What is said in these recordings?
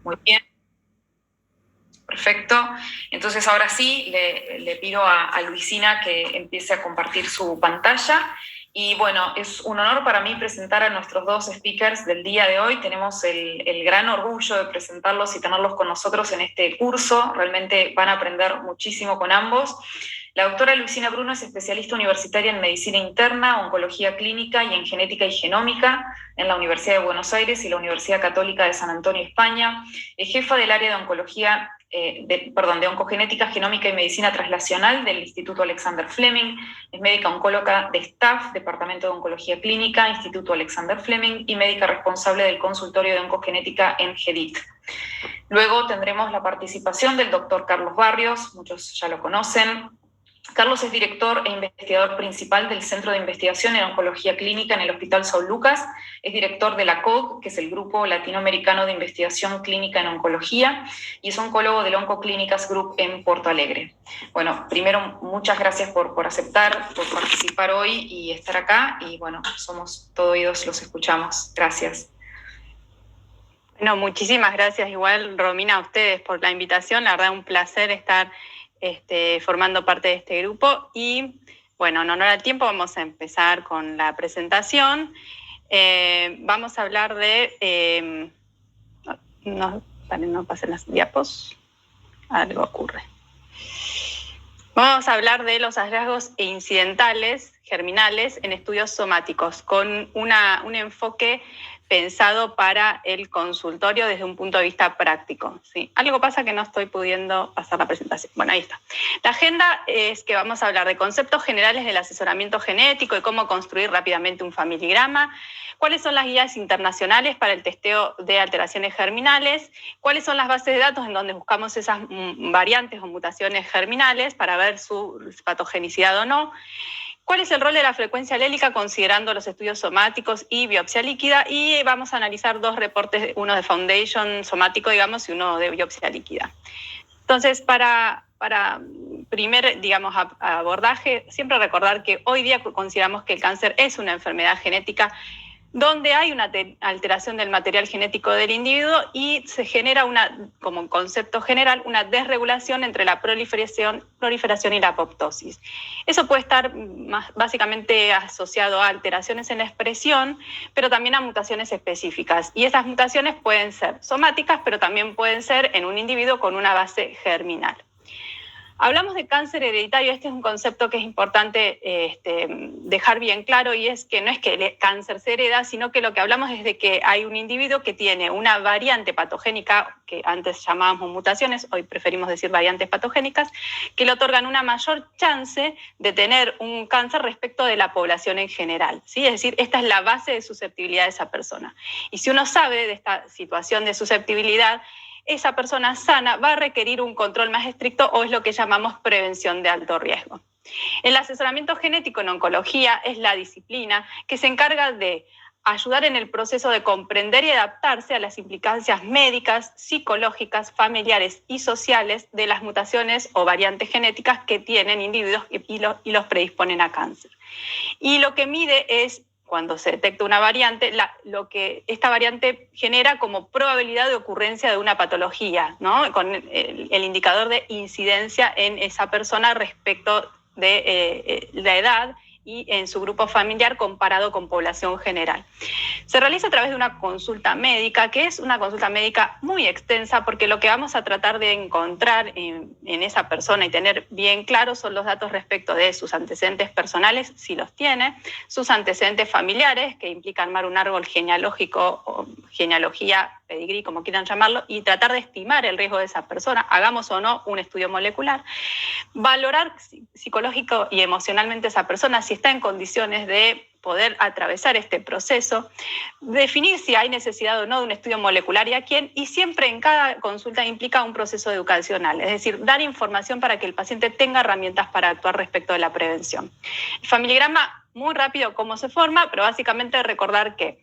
Muy bien. Perfecto. Entonces ahora sí le pido a Luisina que empiece a compartir su pantalla. Y bueno, es un honor para mí presentar a nuestros dos speakers del día de hoy. Tenemos el gran orgullo de presentarlos y tenerlos con nosotros en este curso. Realmente van a aprender muchísimo con ambos. La doctora Luisina Bruno es especialista universitaria en medicina interna, oncología clínica y en genética y genómica en la Universidad de Buenos Aires y la Universidad Católica de San Antonio, España. Es jefa del área de oncología de oncogenética, genómica y medicina translacional del Instituto Alexander Fleming, es médica oncóloga de staff, Departamento de Oncología Clínica, Instituto Alexander Fleming, y médica responsable del consultorio de oncogenética en GEDIT. Luego tendremos la participación del doctor Carlos Barrios, muchos ya lo conocen. Carlos es director e investigador principal del Centro de Investigación en Oncología Clínica en el Hospital São Lucas, es director de la COG, que es el Grupo Latinoamericano de Investigación Clínica en Oncología, y es oncólogo del Oncoclínicas Group en Porto Alegre. Bueno, primero, muchas gracias por aceptar, por participar hoy y estar acá, y bueno, somos todo oídos, los escuchamos. Gracias. No, muchísimas gracias igual, Romina, a ustedes por la invitación. La verdad, un placer estar formando parte de este grupo. Y bueno, en honor al tiempo vamos a empezar con la presentación. Vamos a hablar de... no pasen las diapos. Algo ocurre. Vamos a hablar de los hallazgos incidentales germinales en estudios somáticos, con un enfoque pensado para el consultorio desde un punto de vista práctico. ¿Sí? Algo pasa que no estoy pudiendo pasar la presentación. Bueno, ahí está. La agenda es que vamos a hablar de conceptos generales del asesoramiento genético y cómo construir rápidamente un familigrama, cuáles son las guías internacionales para el testeo de alteraciones germinales, cuáles son las bases de datos en donde buscamos esas variantes o mutaciones germinales para ver su patogenicidad o no, cuál es el rol de la frecuencia alélica considerando los estudios somáticos y biopsia líquida, y vamos a analizar dos reportes, uno de Foundation somático, digamos, y uno de biopsia líquida. Entonces, para primer, digamos, abordaje, siempre recordar que hoy día consideramos que el cáncer es una enfermedad genética donde hay una alteración del material genético del individuo y se genera como concepto general, una desregulación entre la proliferación y la apoptosis. Eso puede estar básicamente asociado a alteraciones en la expresión, pero también a mutaciones específicas. Y esas mutaciones pueden ser somáticas, pero también pueden ser en un individuo con una base germinal. Hablamos de cáncer hereditario. Este es un concepto que es importante dejar bien claro, y es que no es que el cáncer se hereda, sino que lo que hablamos es de que hay un individuo que tiene una variante patogénica, que antes llamábamos mutaciones, hoy preferimos decir variantes patogénicas, que le otorgan una mayor chance de tener un cáncer respecto de la población en general, ¿sí? Es decir, esta es la base de susceptibilidad de esa persona. Y si uno sabe de esta situación de susceptibilidad, esa persona sana va a requerir un control más estricto, o es lo que llamamos prevención de alto riesgo. El asesoramiento genético en oncología es la disciplina que se encarga de ayudar en el proceso de comprender y adaptarse a las implicancias médicas, psicológicas, familiares y sociales de las mutaciones o variantes genéticas que tienen individuos y los predisponen a cáncer. Y lo que mide es, cuando se detecta una variante, lo que esta variante genera como probabilidad de ocurrencia de una patología, ¿no? Con el indicador de incidencia en esa persona respecto de la edad y en su grupo familiar comparado con población general. Se realiza a través de una consulta médica, que es una consulta médica muy extensa, porque lo que vamos a tratar de encontrar en esa persona y tener bien claros son los datos respecto de sus antecedentes personales, si los tiene, sus antecedentes familiares, que implica armar un árbol genealógico o genealogía, pedigrí, como quieran llamarlo, y tratar de estimar el riesgo de esa persona, hagamos o no un estudio molecular, valorar psicológico y emocionalmente a esa persona, si está en condiciones de poder atravesar este proceso, definir si hay necesidad o no de un estudio molecular y a quién, y siempre en cada consulta implica un proceso educacional, es decir, dar información para que el paciente tenga herramientas para actuar respecto de la prevención. El familigrama, muy rápido cómo se forma, pero básicamente recordar que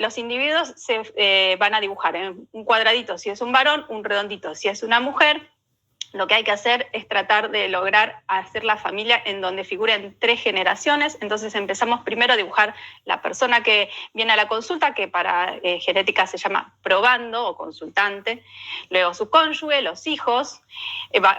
los individuos se van a dibujar en un cuadradito si es un varón, un redondito si es una mujer, lo que hay que hacer es tratar de lograr hacer la familia en donde figuren 3 generaciones. Entonces empezamos primero a dibujar la persona que viene a la consulta, que para genética se llama probando o consultante, luego su cónyuge, los hijos,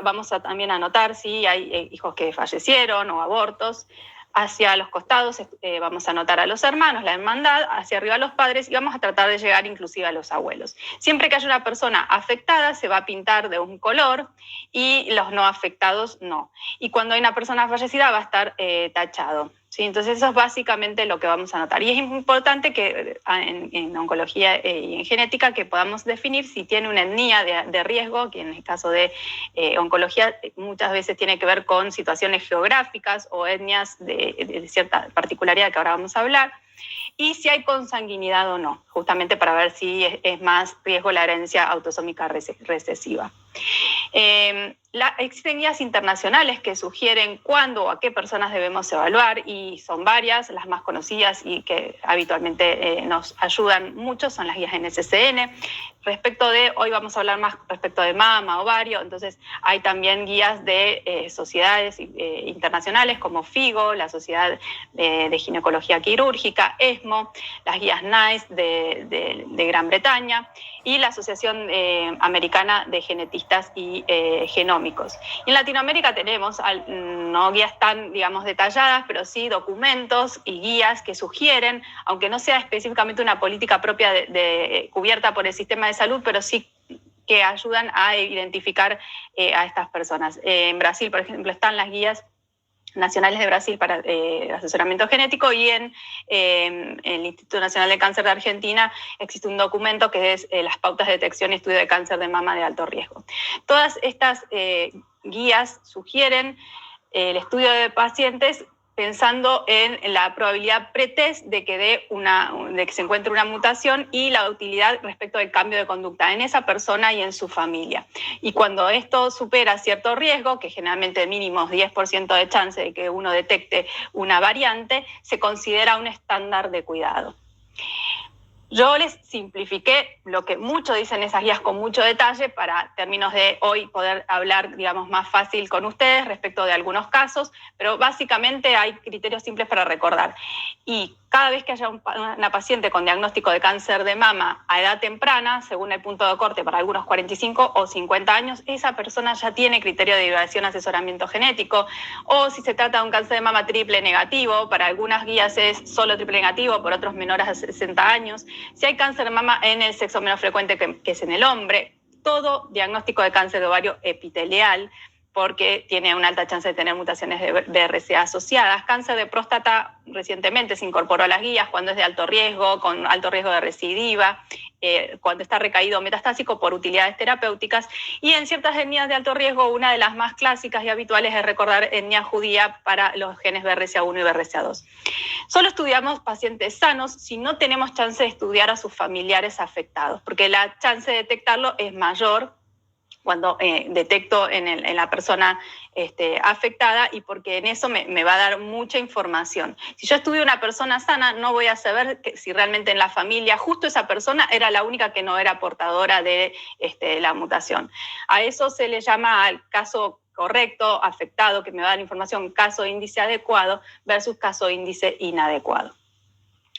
vamos a también anotar si hay hijos que fallecieron o abortos. Hacia los costados vamos a anotar a los hermanos, la hermandad, hacia arriba a los padres y vamos a tratar de llegar inclusive a los abuelos. Siempre que haya una persona afectada se va a pintar de un color y los no afectados no. Y cuando hay una persona fallecida va a estar tachado. ¿Sí? Entonces eso es básicamente lo que vamos a anotar. Y es importante que en oncología y en genética que podamos definir si tiene una etnia de riesgo, que en el caso de oncología muchas veces tiene que ver con situaciones geográficas o etnias de cierta particularidad que ahora vamos a hablar, y si hay consanguinidad o no, justamente para ver si es más riesgo la herencia autosómica recesiva. Existen guías internacionales que sugieren cuándo o a qué personas debemos evaluar y son varias, las más conocidas y que habitualmente nos ayudan mucho son las guías NCCN. Hoy vamos a hablar más respecto de mama, ovario, entonces hay también guías de sociedades internacionales como FIGO, la Sociedad de Ginecología Quirúrgica, ESMO, las guías NICE de Gran Bretaña y la Asociación Americana de Genetistas y Genómicos. Y en Latinoamérica tenemos no guías tan, digamos, detalladas, pero sí documentos y guías que sugieren, aunque no sea específicamente una política propia cubierta por el sistema de salud, pero sí que ayudan a identificar a estas personas. En Brasil, por ejemplo, están las guías nacionales de Brasil para asesoramiento genético y en el Instituto Nacional de Cáncer de Argentina existe un documento que es las pautas de detección y estudio de cáncer de mama de alto riesgo. Todas estas guías sugieren el estudio de pacientes pensando en la probabilidad pretest de que se encuentre una mutación y la utilidad respecto del cambio de conducta en esa persona y en su familia. Y cuando esto supera cierto riesgo, que generalmente mínimo 10% de chance de que uno detecte una variante, se considera un estándar de cuidado. Yo les simplifiqué lo que mucho dicen esas guías con mucho detalle para términos de hoy poder hablar, digamos, más fácil con ustedes respecto de algunos casos, pero básicamente hay criterios simples para recordar. Y cada vez que haya una paciente con diagnóstico de cáncer de mama a edad temprana, según el punto de corte para algunos 45 o 50 años, esa persona ya tiene criterio de evaluación asesoramiento genético, o si se trata de un cáncer de mama triple negativo, para algunas guías es solo triple negativo, por otros menores a 60 años. Si hay cáncer de mama en el sexo menos frecuente que es en el hombre, todo diagnóstico de cáncer de ovario epitelial, porque tiene una alta chance de tener mutaciones de BRCA asociadas. Cáncer de próstata recientemente se incorporó a las guías cuando es de alto riesgo, con alto riesgo de recidiva, cuando está recaído metastásico por utilidades terapéuticas. Y en ciertas etnias de alto riesgo, una de las más clásicas y habituales es recordar etnia judía para los genes BRCA1 y BRCA2. Solo estudiamos pacientes sanos si no tenemos chance de estudiar a sus familiares afectados, porque la chance de detectarlo es mayor cuando detecto en la persona afectada y porque en eso me va a dar mucha información. Si yo estudio una persona sana, no voy a saber si realmente en la familia justo esa persona era la única que no era portadora de la mutación. A eso se le llama al caso correcto, afectado, que me va a dar información, caso índice adecuado versus caso índice inadecuado.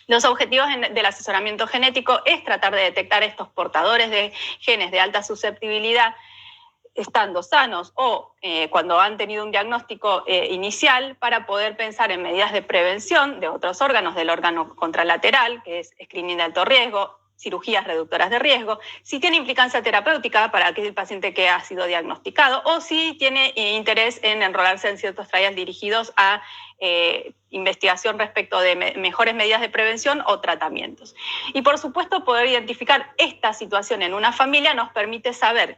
Los objetivos del asesoramiento genético es tratar de detectar estos portadores de genes de alta susceptibilidad estando sanos o cuando han tenido un diagnóstico inicial para poder pensar en medidas de prevención de otros órganos, del órgano contralateral, que es screening de alto riesgo, cirugías reductoras de riesgo, si tiene implicancia terapéutica para aquel paciente que ha sido diagnosticado o si tiene interés en enrolarse en ciertos trials dirigidos a investigación respecto de mejores medidas de prevención o tratamientos. Y por supuesto poder identificar esta situación en una familia nos permite saber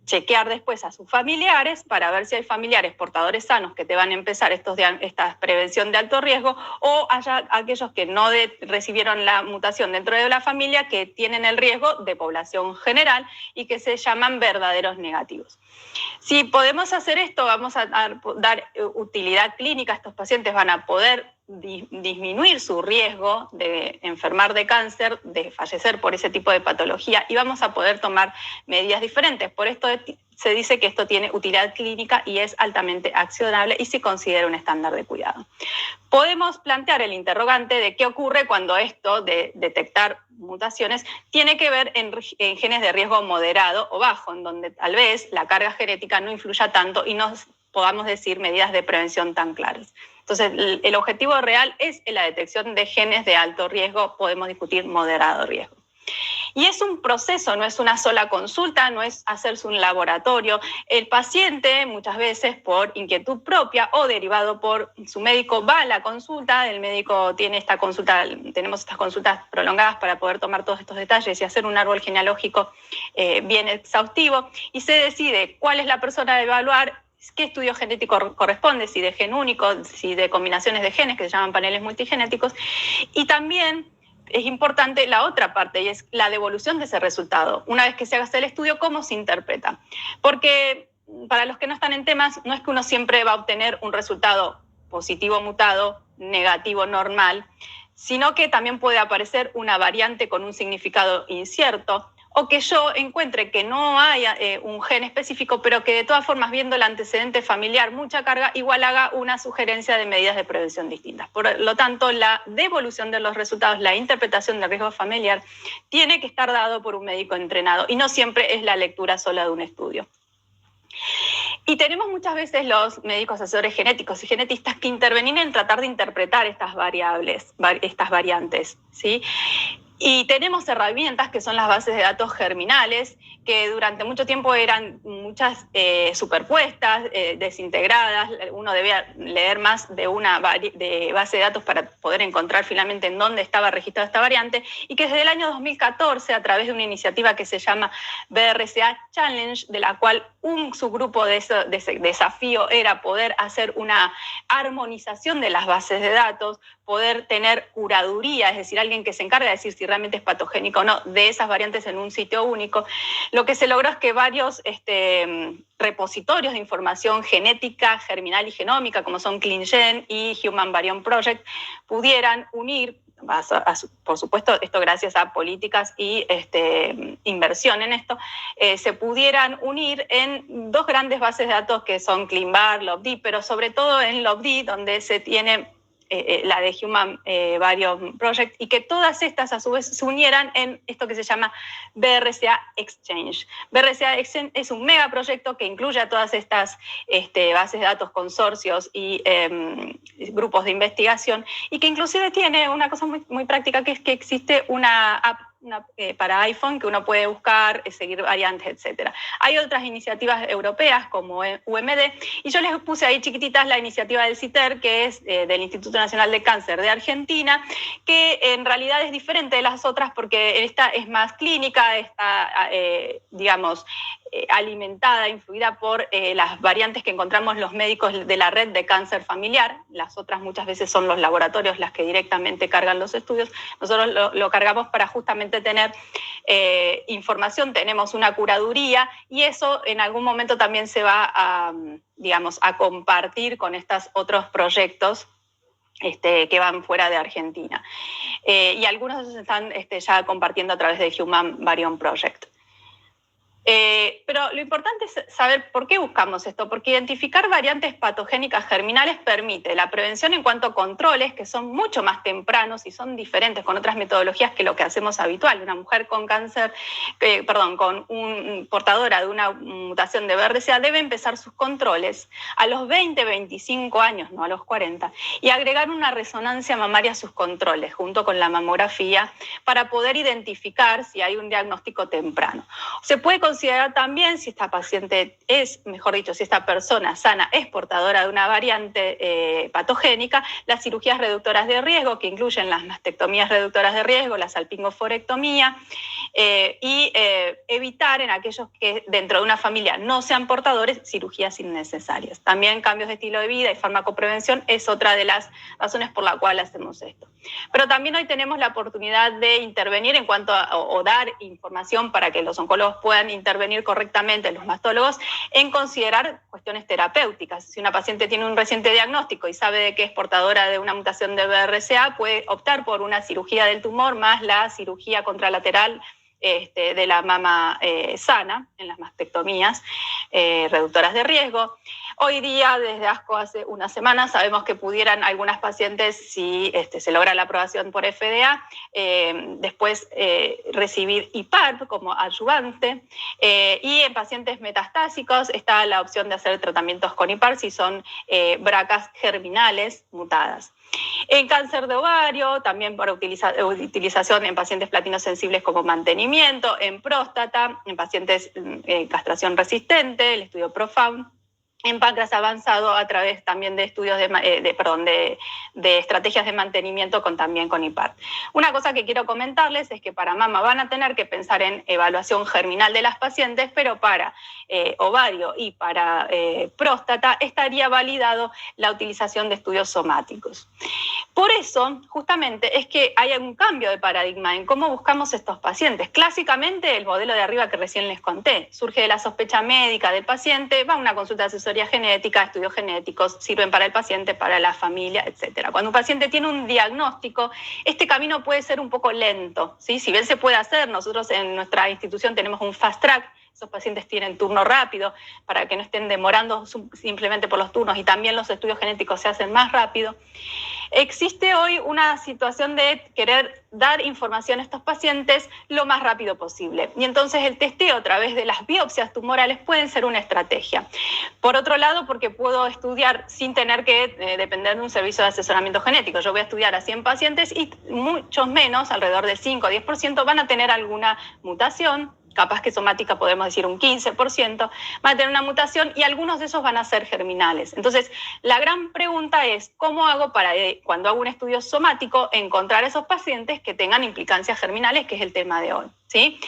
chequear después a sus familiares para ver si hay familiares portadores sanos que te van a empezar esta prevención de alto riesgo o haya aquellos que no recibieron la mutación dentro de la familia que tienen el riesgo de población general y que se llaman verdaderos negativos. Si podemos hacer esto, vamos a dar utilidad clínica. Estos pacientes van a poder disminuir su riesgo de enfermar de cáncer, de fallecer por ese tipo de patología, y vamos a poder tomar medidas diferentes. Por esto se dice que esto tiene utilidad clínica y es altamente accionable y se considera un estándar de cuidado. Podemos plantear el interrogante de qué ocurre cuando esto de detectar mutaciones tiene que ver en genes de riesgo moderado o bajo, en donde tal vez la carga genética no influya tanto y no podamos decir medidas de prevención tan claras. Entonces, el objetivo real es la detección de genes de alto riesgo, podemos discutir moderado riesgo. Y es un proceso, no es una sola consulta, no es hacerse un laboratorio. El paciente, muchas veces por inquietud propia o derivado por su médico, va a la consulta, el médico tiene esta consulta, tenemos estas consultas prolongadas para poder tomar todos estos detalles y hacer un árbol genealógico bien exhaustivo, y se decide cuál es la persona a evaluar, qué estudio genético corresponde, si de gen único, si de combinaciones de genes, que se llaman paneles multigenéticos, y también es importante la otra parte, y es la devolución de ese resultado. Una vez que se haga el estudio, ¿cómo se interpreta? Porque para los que no están en temas, no es que uno siempre va a obtener un resultado positivo mutado, negativo normal, sino que también puede aparecer una variante con un significado incierto, o que yo encuentre que no haya un gen específico, pero que de todas formas, viendo el antecedente familiar, mucha carga, igual haga una sugerencia de medidas de prevención distintas. Por lo tanto, la devolución de los resultados, la interpretación del riesgo familiar, tiene que estar dado por un médico entrenado y no siempre es la lectura sola de un estudio. Y tenemos muchas veces los médicos asesores genéticos y genetistas que intervienen en tratar de interpretar estas variables, estas variantes, ¿sí? Y tenemos herramientas que son las bases de datos germinales, que durante mucho tiempo eran muchas superpuestas, desintegradas. Uno debía leer más de una base de datos para poder encontrar finalmente en dónde estaba registrada esta variante, y que desde el año 2014, a través de una iniciativa que se llama BRCA Challenge, de la cual un subgrupo de ese desafío era poder hacer una armonización de las bases de datos, poder tener curaduría, es decir, alguien que se encarga de decir si realmente es patogénico o no, de esas variantes en un sitio único. Lo que se logró es que varios repositorios de información genética, germinal y genómica, como son ClinGen y Human Variome Project, pudieran unir, por supuesto, esto gracias a políticas y inversión en esto, se pudieran unir en dos grandes bases de datos que son ClinVar, LobD, pero sobre todo en LobD, donde se tiene la de Human Variome Project, y que todas estas a su vez se unieran en esto que se llama BRCA Exchange. BRCA Exchange es un megaproyecto que incluye a todas estas bases de datos, consorcios y grupos de investigación, y que inclusive tiene una cosa muy, muy práctica, que es que existe una app para iPhone que uno puede buscar, seguir variantes, etc. Hay otras iniciativas europeas como UMD, y yo les puse ahí chiquititas la iniciativa del CITER, que es del Instituto Nacional de Cáncer de Argentina, que en realidad es diferente de las otras porque esta es más clínica, está, digamos, alimentada, influida por las variantes que encontramos los médicos de la red de cáncer familiar. Las otras muchas veces son los laboratorios las que directamente cargan los estudios. Nosotros lo cargamos para justamente tener información, tenemos una curaduría, y eso en algún momento también se va a, digamos, a compartir con estos otros proyectos que van fuera de Argentina. Y algunos se están ya compartiendo a través de Human Variome Project. Pero lo importante es saber por qué buscamos esto, porque identificar variantes patogénicas germinales permite la prevención en cuanto a controles que son mucho más tempranos y son diferentes con otras metodologías que lo que hacemos habitual. Una mujer con cáncer, con portadora de una mutación de BRCA debe empezar sus controles a los 20, 25 años, no a los 40, y agregar una resonancia mamaria a sus controles junto con la mamografía para poder identificar si hay un diagnóstico temprano. Se puede considerar también si esta paciente es, mejor dicho, si esta persona sana es portadora de una variante patogénica, las cirugías reductoras de riesgo, que incluyen las mastectomías reductoras de riesgo, la salpingoforectomía, y evitar en aquellos que dentro de una familia no sean portadores cirugías innecesarias. También cambios de estilo de vida y farmacoprevención es otra de las razones por la cual hacemos esto. Pero también hoy tenemos la oportunidad de de intervenir en cuanto a, o dar información para que los oncólogos puedan intervenir correctamente, los mastólogos, en considerar cuestiones terapéuticas. Si una paciente tiene un reciente diagnóstico y sabe de que es portadora de una mutación de BRCA, puede optar por una cirugía del tumor más la cirugía contralateral de la mama sana, en las mastectomías reductoras de riesgo. Hoy día, desde ASCO hace unas semanas, sabemos que pudieran algunas pacientes, si se logra la aprobación por FDA, después recibir IPARP como adyuvante, y en pacientes metastásicos está la opción de hacer tratamientos con IPARP si son BRCAs germinales mutadas. En cáncer de ovario, también para utilización en pacientes platinosensibles como mantenimiento, en próstata, en pacientes castración resistente, el estudio PROfound, en páncreas avanzado a través también de estudios de estrategias de mantenimiento también con IPARP. Una cosa que quiero comentarles es que para mama van a tener que pensar en evaluación germinal de las pacientes, pero para ovario y para próstata estaría validado la utilización de estudios somáticos. Por eso, justamente, es que hay un cambio de paradigma en cómo buscamos estos pacientes. Clásicamente, el modelo de arriba que recién les conté, surge de la sospecha médica del paciente, va a una consulta de asesoría genética, estudios genéticos, sirven para el paciente, para la familia, etc. Cuando un paciente tiene un diagnóstico, este camino puede ser un poco lento, ¿sí? Si bien se puede hacer, nosotros en nuestra institución tenemos un fast track, esos pacientes tienen turno rápido para que no estén demorando simplemente por los turnos, y también los estudios genéticos se hacen más rápido. Existe hoy una situación de querer dar información a estos pacientes lo más rápido posible. Y entonces el testeo a través de las biopsias tumorales pueden ser una estrategia. Por otro lado, porque puedo estudiar sin tener que depender de un servicio de asesoramiento genético. Yo voy a estudiar a 100 pacientes y muchos menos, alrededor de 5 o 10%, van a tener alguna mutación. Capaz que somática podemos decir un 15%, van a tener una mutación y algunos de esos van a ser germinales. Entonces, la gran pregunta es, ¿cómo hago para, cuando hago un estudio somático, encontrar esos pacientes que tengan implicancias germinales, que es el tema de hoy? ¿Sí?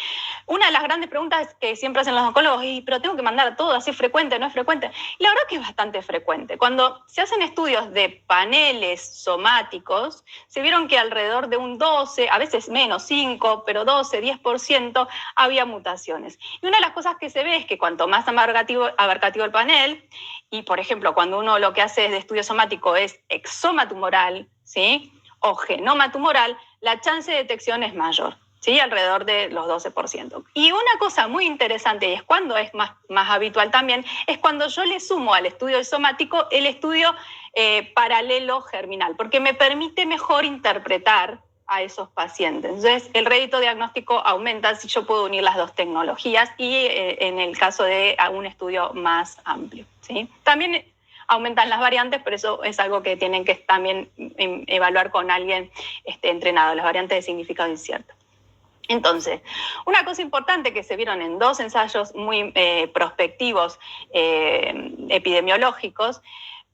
Una de las grandes preguntas que siempre hacen los oncólogos es, ¿pero tengo que mandar a todo? ¿Así es frecuente? ¿No es frecuente? Y la verdad que es bastante frecuente. Cuando se hacen estudios de paneles somáticos, se vieron que alrededor de un 12, a veces menos, 5, pero 12, 10%, había mutaciones. Y una de las cosas que se ve es que cuanto más abarcativo el panel, y por ejemplo, cuando uno lo que hace de estudio somático es exoma tumoral, ¿sí? O genoma tumoral, la chance de detección es mayor, ¿sí? Alrededor de los 12%. Y una cosa muy interesante, y es cuando es más habitual también, es cuando yo le sumo al estudio somático el estudio paralelo germinal, porque me permite mejor interpretar a esos pacientes. Entonces, el rédito diagnóstico aumenta si yo puedo unir las dos tecnologías y en el caso de un estudio más amplio, ¿sí? También aumentan las variantes, pero eso es algo que tienen que también evaluar con alguien entrenado, las variantes de significado incierto. Entonces, una cosa importante que se vieron en 2 ensayos muy prospectivos epidemiológicos,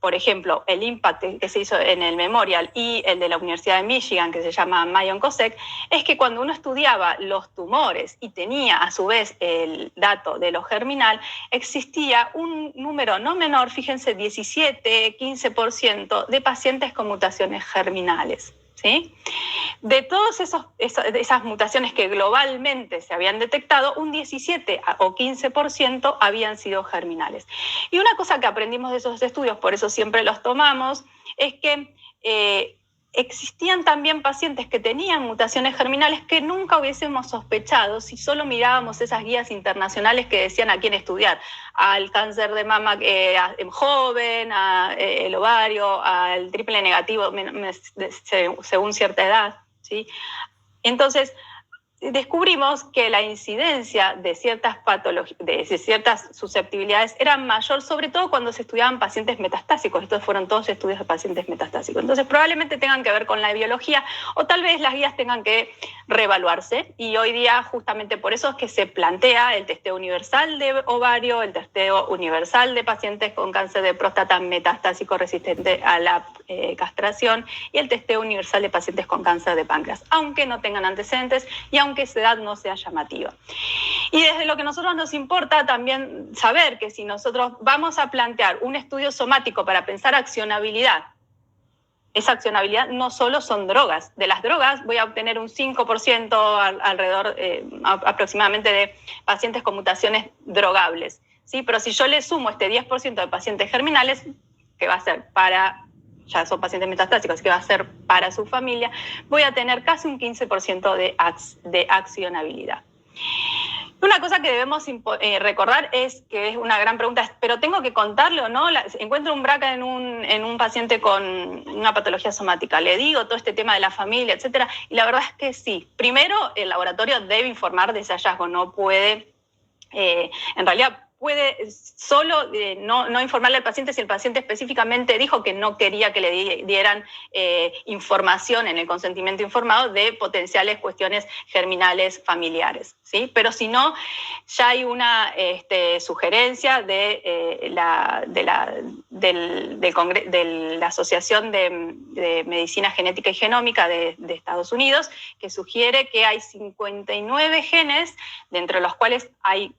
por ejemplo, el IMPACT que se hizo en el Memorial y el de la Universidad de Michigan, que se llama Mayon-Kosek, es que cuando uno estudiaba los tumores y tenía a su vez el dato de lo germinal, existía un número no menor, fíjense, 17-15% de pacientes con mutaciones germinales, ¿sí? De todas esas mutaciones que globalmente se habían detectado, un 17 o 15% habían sido germinales. Y una cosa que aprendimos de esos estudios, por eso siempre los tomamos, es que existían también pacientes que tenían mutaciones germinales que nunca hubiésemos sospechado si solo mirábamos esas guías internacionales que decían a quién estudiar, al cáncer de mama joven, al ovario, al triple negativo según cierta edad, ¿sí? Entonces, descubrimos que la incidencia de ciertas patologías, de ciertas susceptibilidades era mayor, sobre todo cuando se estudiaban pacientes metastásicos. Estos fueron todos estudios de pacientes metastásicos. Entonces, probablemente tengan que ver con la biología o tal vez las guías tengan que reevaluarse. Y hoy día, justamente por eso es que se plantea el testeo universal de ovario, el testeo universal de pacientes con cáncer de próstata metastásico resistente a la castración y el testeo universal de pacientes con cáncer de páncreas, aunque no tengan antecedentes y aunque esa edad no sea llamativa. Y desde lo que a nosotros nos importa también saber que si nosotros vamos a plantear un estudio somático para pensar accionabilidad esa accionabilidad no solo son drogas. De las drogas voy a obtener un 5% alrededor aproximadamente de pacientes con mutaciones drogables, ¿sí? Pero si yo le sumo este 10% de pacientes germinales, que va a ser ya son pacientes metastásicos, que va a ser para su familia, voy a tener casi un 15% de accionabilidad. Una cosa que debemos recordar es que es una gran pregunta, pero ¿tengo que contarle o no? Encuentro un BRCA en un paciente con una patología somática, le digo todo este tema de la familia, etcétera, y la verdad es que sí. Primero, el laboratorio debe informar de ese hallazgo, no puede, en realidad, puede solo no informarle al paciente si el paciente específicamente dijo que no quería que le dieran información en el consentimiento informado de potenciales cuestiones germinales familiares, ¿sí? Pero si no, ya hay una sugerencia de la Asociación de Medicina Genética y Genómica de Estados Unidos, que sugiere que hay 59 genes, de entre los cuales hay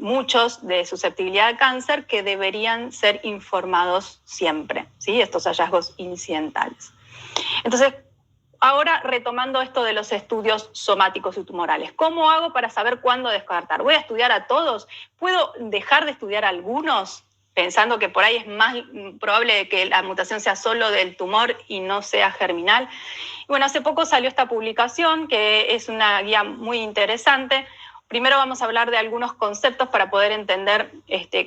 muchos de susceptibilidad al cáncer que deberían ser informados siempre, ¿sí? Estos hallazgos incidentales. Entonces, ahora retomando esto de los estudios somáticos y tumorales, ¿cómo hago para saber cuándo descartar? ¿Voy a estudiar a todos? ¿Puedo dejar de estudiar a algunos, pensando que por ahí es más probable que la mutación sea solo del tumor y no sea germinal? Bueno, hace poco salió esta publicación que es una guía muy interesante. Primero vamos a hablar de algunos conceptos para poder entender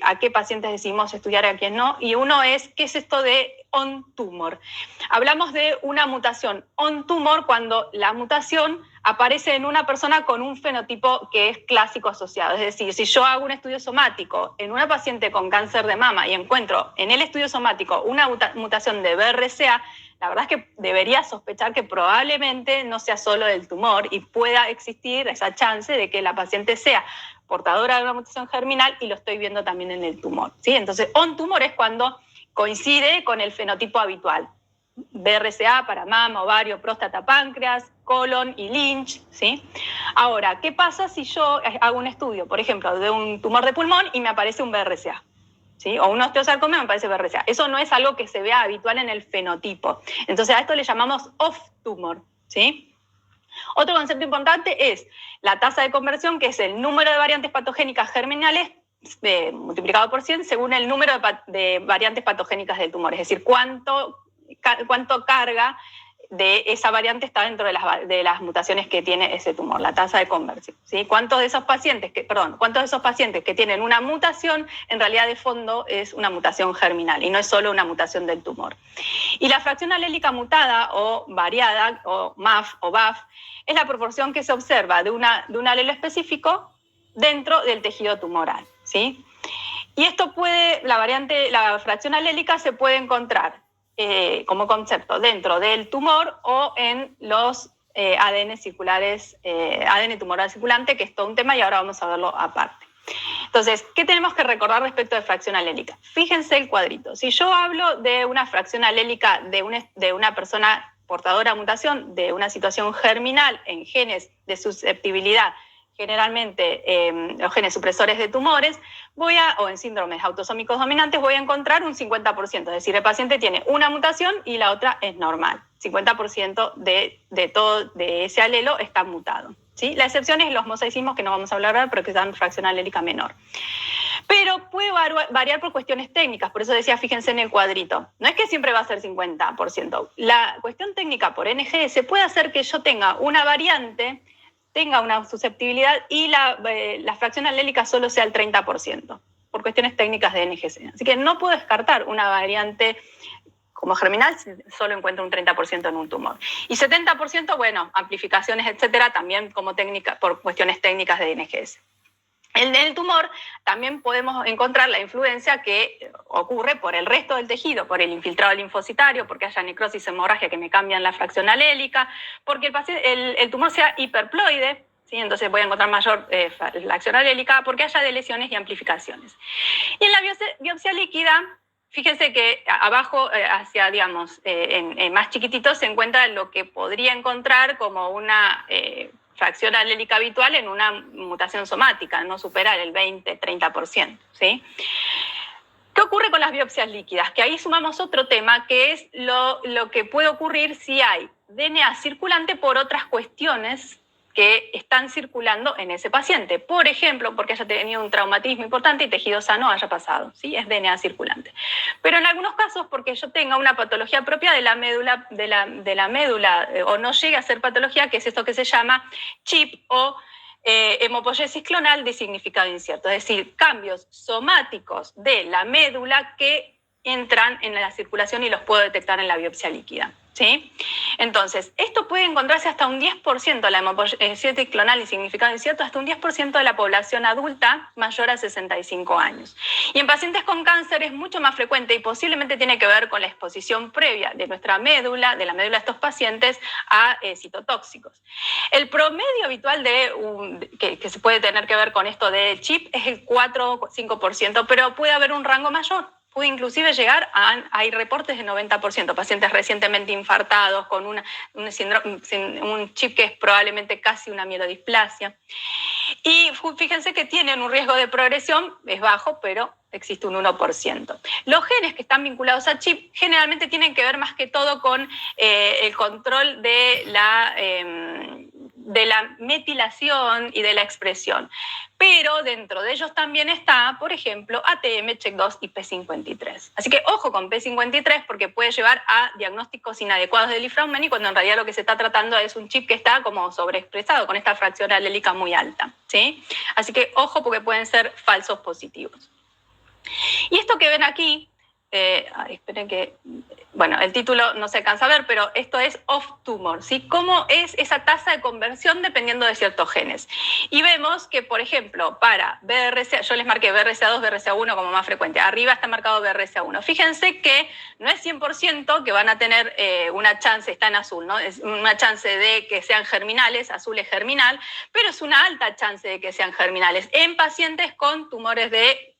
a qué pacientes decidimos estudiar y a quién no. Y uno es, ¿qué es esto de on-tumor? Hablamos de una mutación on-tumor cuando la mutación aparece en una persona con un fenotipo que es clásico asociado. Es decir, si yo hago un estudio somático en una paciente con cáncer de mama y encuentro en el estudio somático una mutación de BRCA, la verdad es que debería sospechar que probablemente no sea solo del tumor y pueda existir esa chance de que la paciente sea portadora de una mutación germinal y lo estoy viendo también en el tumor, ¿sí? Entonces, on-tumor es cuando coincide con el fenotipo habitual. BRCA para mama, ovario, próstata, páncreas, colon y Lynch, ¿sí? Ahora, ¿qué pasa si yo hago un estudio, por ejemplo, de un tumor de pulmón y me aparece un BRCA? ¿Sí? O un osteosarcoma me parece BRCA. Eso no es algo que se vea habitual en el fenotipo. Entonces a esto le llamamos off-tumor, ¿sí? Otro concepto importante es la tasa de conversión, que es el número de variantes patogénicas germinales multiplicado por 100 según el número de variantes patogénicas del tumor. Es decir, cuánto carga de esa variante está dentro de las mutaciones que tiene ese tumor, la tasa de conversión, ¿sí? ¿Cuántos de esos pacientes que tienen una mutación en realidad de fondo es una mutación germinal y no es solo una mutación del tumor? Y la fracción alélica mutada o variada, o MAF o BAF, es la proporción que se observa de un alelo específico dentro del tejido tumoral, ¿sí? Y esto la fracción alélica se puede encontrar como concepto dentro del tumor o en los ADN circulares, ADN tumoral circulante, que es todo un tema y ahora vamos a verlo aparte. Entonces, ¿qué tenemos que recordar respecto de fracción alélica? Fíjense el cuadrito. Si yo hablo de una fracción alélica de una persona portadora de mutación, de una situación germinal en genes de susceptibilidad, generalmente los genes supresores de tumores, o en síndromes autosómicos dominantes, voy a encontrar un 50%, es decir, el paciente tiene una mutación y la otra es normal. 50% de ese alelo está mutado, ¿sí? La excepción es los mosaicismos, que no vamos a hablar ahora, pero que dan fracción alélica menor. Pero puede variar por cuestiones técnicas, por eso decía, fíjense en el cuadrito. No es que siempre va a ser 50%. La cuestión técnica por NGS puede hacer que yo tenga una variante, tenga una susceptibilidad y la fracción alélica solo sea el 30%, por cuestiones técnicas de NGS. Así que no puedo descartar una variante como germinal si solo encuentro un 30% en un tumor. Y 70%, bueno, amplificaciones, etcétera, también como técnica, por cuestiones técnicas de NGS. En el tumor también podemos encontrar la influencia que ocurre por el resto del tejido, por el infiltrado linfocitario, porque haya necrosis, hemorragia que me cambian la fracción alélica, porque el tumor sea hiperploide, ¿sí? Entonces voy a encontrar mayor fracción alélica, porque haya lesiones y amplificaciones. Y en la biopsia líquida, fíjense que abajo, en más chiquitito, se encuentra lo que podría encontrar como una fracción alélica habitual en una mutación somática, no superar el 20-30%, ¿sí? ¿Qué ocurre con las biopsias líquidas? Que ahí sumamos otro tema, que es lo que puede ocurrir si hay DNA circulante por otras cuestiones que están circulando en ese paciente. Por ejemplo, porque haya tenido un traumatismo importante y tejido sano haya pasado, ¿sí? Es DNA circulante. Pero en algunos casos, porque yo tenga una patología propia de la médula, o no llegue a ser patología, que es esto que se llama CHIP o hemopoiesis clonal de significado incierto, es decir, cambios somáticos de la médula que entran en la circulación y los puedo detectar en la biopsia líquida. ¿Sí? Entonces, esto puede encontrarse hasta un 10%, la hemopoiesis clonal y significado incierto, hasta un 10% de la población adulta mayor a 65 años. Y en pacientes con cáncer es mucho más frecuente y posiblemente tiene que ver con la exposición previa de nuestra médula, de la médula de estos pacientes, a citotóxicos. El promedio habitual que se puede tener que ver con esto de CHIP es el 4 o 5%, pero puede haber un rango mayor. Puede inclusive llegar hay reportes de 90%, pacientes recientemente infartados con un chip que es probablemente casi una mielodisplasia. Y fíjense que tienen un riesgo de progresión, es bajo, pero existe un 1%. Los genes que están vinculados a chip generalmente tienen que ver más que todo con el control de la metilación y de la expresión. Pero dentro de ellos también está, por ejemplo, ATM, CHEK2 y P53. Así que ojo con P53 porque puede llevar a diagnósticos inadecuados del Li-Fraumeni cuando en realidad lo que se está tratando es un chip que está como sobreexpresado con esta fracción alélica muy alta, ¿sí? Así que ojo porque pueden ser falsos positivos. Y esto que ven aquí, esperen que, bueno, el título no se alcanza a ver, pero esto es off-tumor, ¿sí? ¿Cómo es esa tasa de conversión dependiendo de ciertos genes? Y vemos que, por ejemplo, para BRCA, yo les marqué BRCA2, BRCA1 como más frecuente, arriba está marcado BRCA1. Fíjense que no es 100% que van a tener una chance, está en azul, ¿no? Es una chance de que sean germinales, azul es germinal, pero es una alta chance de que sean germinales en pacientes con tumores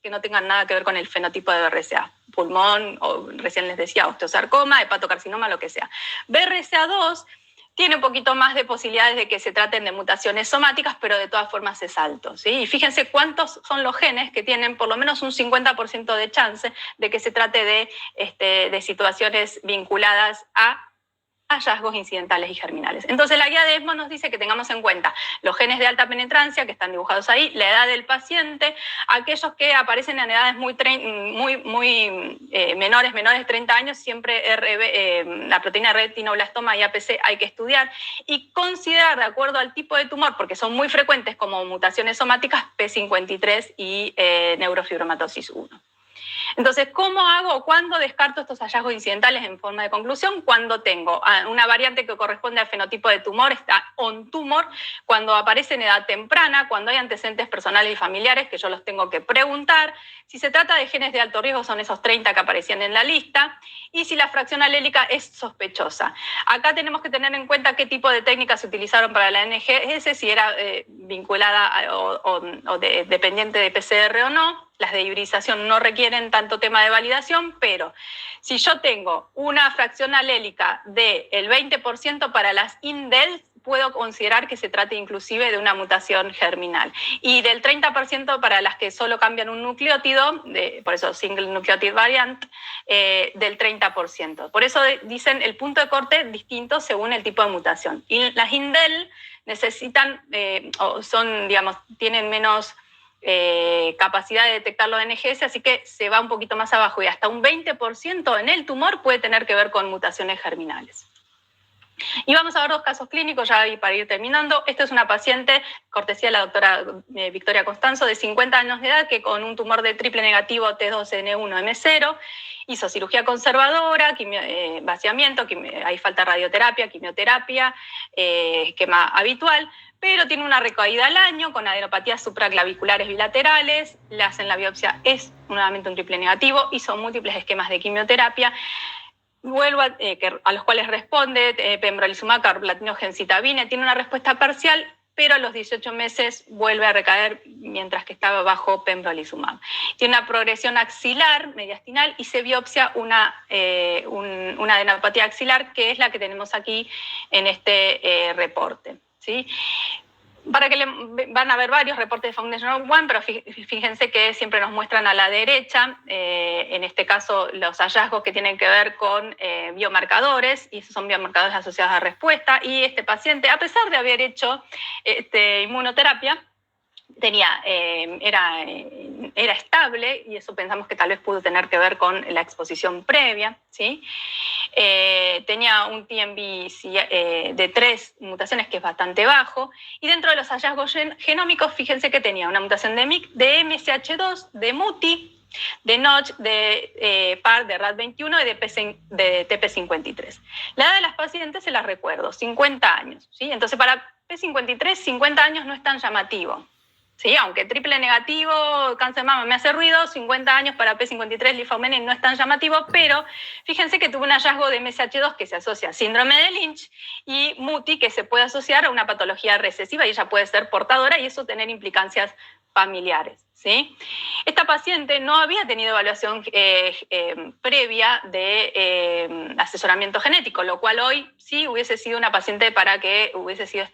que no tengan nada que ver con el fenotipo de BRCA, pulmón, o recién les decía, osteosarcoma, hepatocarcinoma, lo que sea. BRCA2 tiene un poquito más de posibilidades de que se traten de mutaciones somáticas, pero de todas formas es alto, ¿sí? Y fíjense cuántos son los genes que tienen por lo menos un 50% de chance de que se trate de situaciones vinculadas a hallazgos incidentales y germinales. Entonces la guía de ESMO nos dice que tengamos en cuenta los genes de alta penetrancia que están dibujados ahí, la edad del paciente, aquellos que aparecen en edades muy menores de 30 años, siempre la proteína retinoblastoma y APC hay que estudiar y considerar de acuerdo al tipo de tumor, porque son muy frecuentes como mutaciones somáticas, P53 y neurofibromatosis 1. Entonces, ¿cómo hago o cuándo descarto estos hallazgos incidentales en forma de conclusión? Cuando tengo una variante que corresponde al fenotipo de tumor, está on tumor, cuando aparece en edad temprana, cuando hay antecedentes personales y familiares que yo los tengo que preguntar. Si se trata de genes de alto riesgo, son esos 30 que aparecían en la lista. Y si la fracción alélica es sospechosa. Acá tenemos que tener en cuenta qué tipo de técnicas se utilizaron para la NGS, si era vinculada o dependiente de PCR o no. Las de hibridización no requieren tanto tema de validación, pero si yo tengo una fracción alélica del 20% para las indels, puedo considerar que se trate inclusive de una mutación germinal. Y del 30% para las que solo cambian un nucleótido, por eso single nucleotide variant, del 30%. Por eso dicen el punto de corte distinto según el tipo de mutación. Y las indel necesitan, tienen menos capacidad de detectar los NGS, así que se va un poquito más abajo y hasta un 20% en el tumor puede tener que ver con mutaciones germinales. Y vamos a ver dos casos clínicos ya para ir terminando. Esta es una paciente, cortesía de la doctora Victoria Costanzo, de 50 años de edad, que con un tumor de triple negativo T2N1M0 hizo cirugía conservadora, vaciamiento, ahí falta radioterapia, quimioterapia, esquema habitual, pero tiene una recaída al año con adenopatías supraclaviculares bilaterales, le hacen la biopsia, es nuevamente un triple negativo, hizo múltiples esquemas de quimioterapia, a los cuales responde pembrolizumab, carboplatina, gemcitabine, tiene una respuesta parcial, pero a los 18 meses vuelve a recaer mientras que estaba bajo pembrolizumab. Tiene una progresión axilar, mediastinal, y se biopsia una adenopatía axilar, que es la que tenemos aquí en este reporte, ¿sí? Van a ver varios reportes de Foundation One, pero fíjense que siempre nos muestran a la derecha, en este caso, los hallazgos que tienen que ver con biomarcadores, y esos son biomarcadores asociados a respuesta, y este paciente, a pesar de haber hecho inmunoterapia, era estable, y eso pensamos que tal vez pudo tener que ver con la exposición previa, ¿sí? Tenía un TMB de 3 mutaciones, que es bastante bajo, y dentro de los hallazgos genómicos, fíjense que tenía una mutación de MSH2, de MUTI, de Notch, de PAR, de RAD21 y de TP53. La edad de las pacientes se las recuerdo, 50 años, ¿sí? Entonces, para P53, 50 años no es tan llamativo. Sí, aunque triple negativo, cáncer de mama me hace ruido, 50 años para P53 linfomenil no es tan llamativo, pero fíjense que tuvo un hallazgo de MSH2 que se asocia a síndrome de Lynch y MUTI que se puede asociar a una patología recesiva y ella puede ser portadora y eso tener implicancias familiares, ¿sí? Esta paciente no había tenido evaluación previa de asesoramiento genético, lo cual hoy sí hubiese sido una paciente para que hubiese sido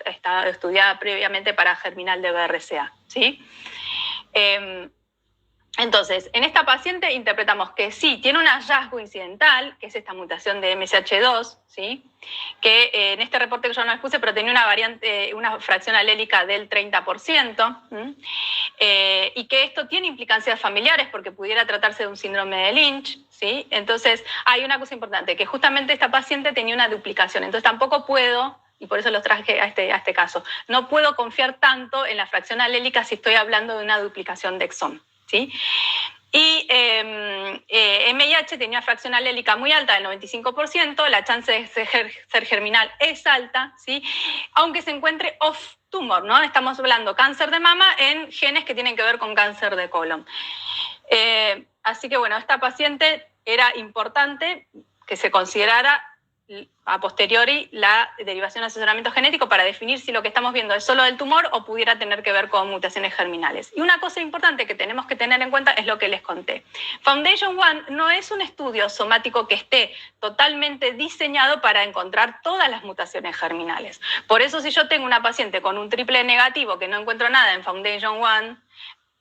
estudiada previamente para germinal de BRCA, ¿sí? Entonces, en esta paciente interpretamos que sí, tiene un hallazgo incidental, que es esta mutación de MSH2, ¿sí? Que en este reporte que yo no les puse, pero tenía una fracción alélica del 30%, y que esto tiene implicancias familiares porque pudiera tratarse de un síndrome de Lynch, ¿sí? Entonces, hay una cosa importante, que justamente esta paciente tenía una duplicación, entonces tampoco puedo, y por eso los traje a este caso, no puedo confiar tanto en la fracción alélica si estoy hablando de una duplicación de exón, ¿sí? Y MIH tenía una fracción alélica muy alta, del 95%, la chance de ser germinal es alta, ¿sí? Aunque se encuentre off-tumor, ¿no? Estamos hablando cáncer de mama en genes que tienen que ver con cáncer de colon. Así que bueno, esta paciente era importante que se considerara a posteriori la derivación de asesoramiento genético para definir si lo que estamos viendo es solo del tumor o pudiera tener que ver con mutaciones germinales. Y una cosa importante que tenemos que tener en cuenta es lo que les conté. Foundation One no es un estudio somático que esté totalmente diseñado para encontrar todas las mutaciones germinales. Por eso, si yo tengo una paciente con un triple negativo que no encuentro nada en Foundation One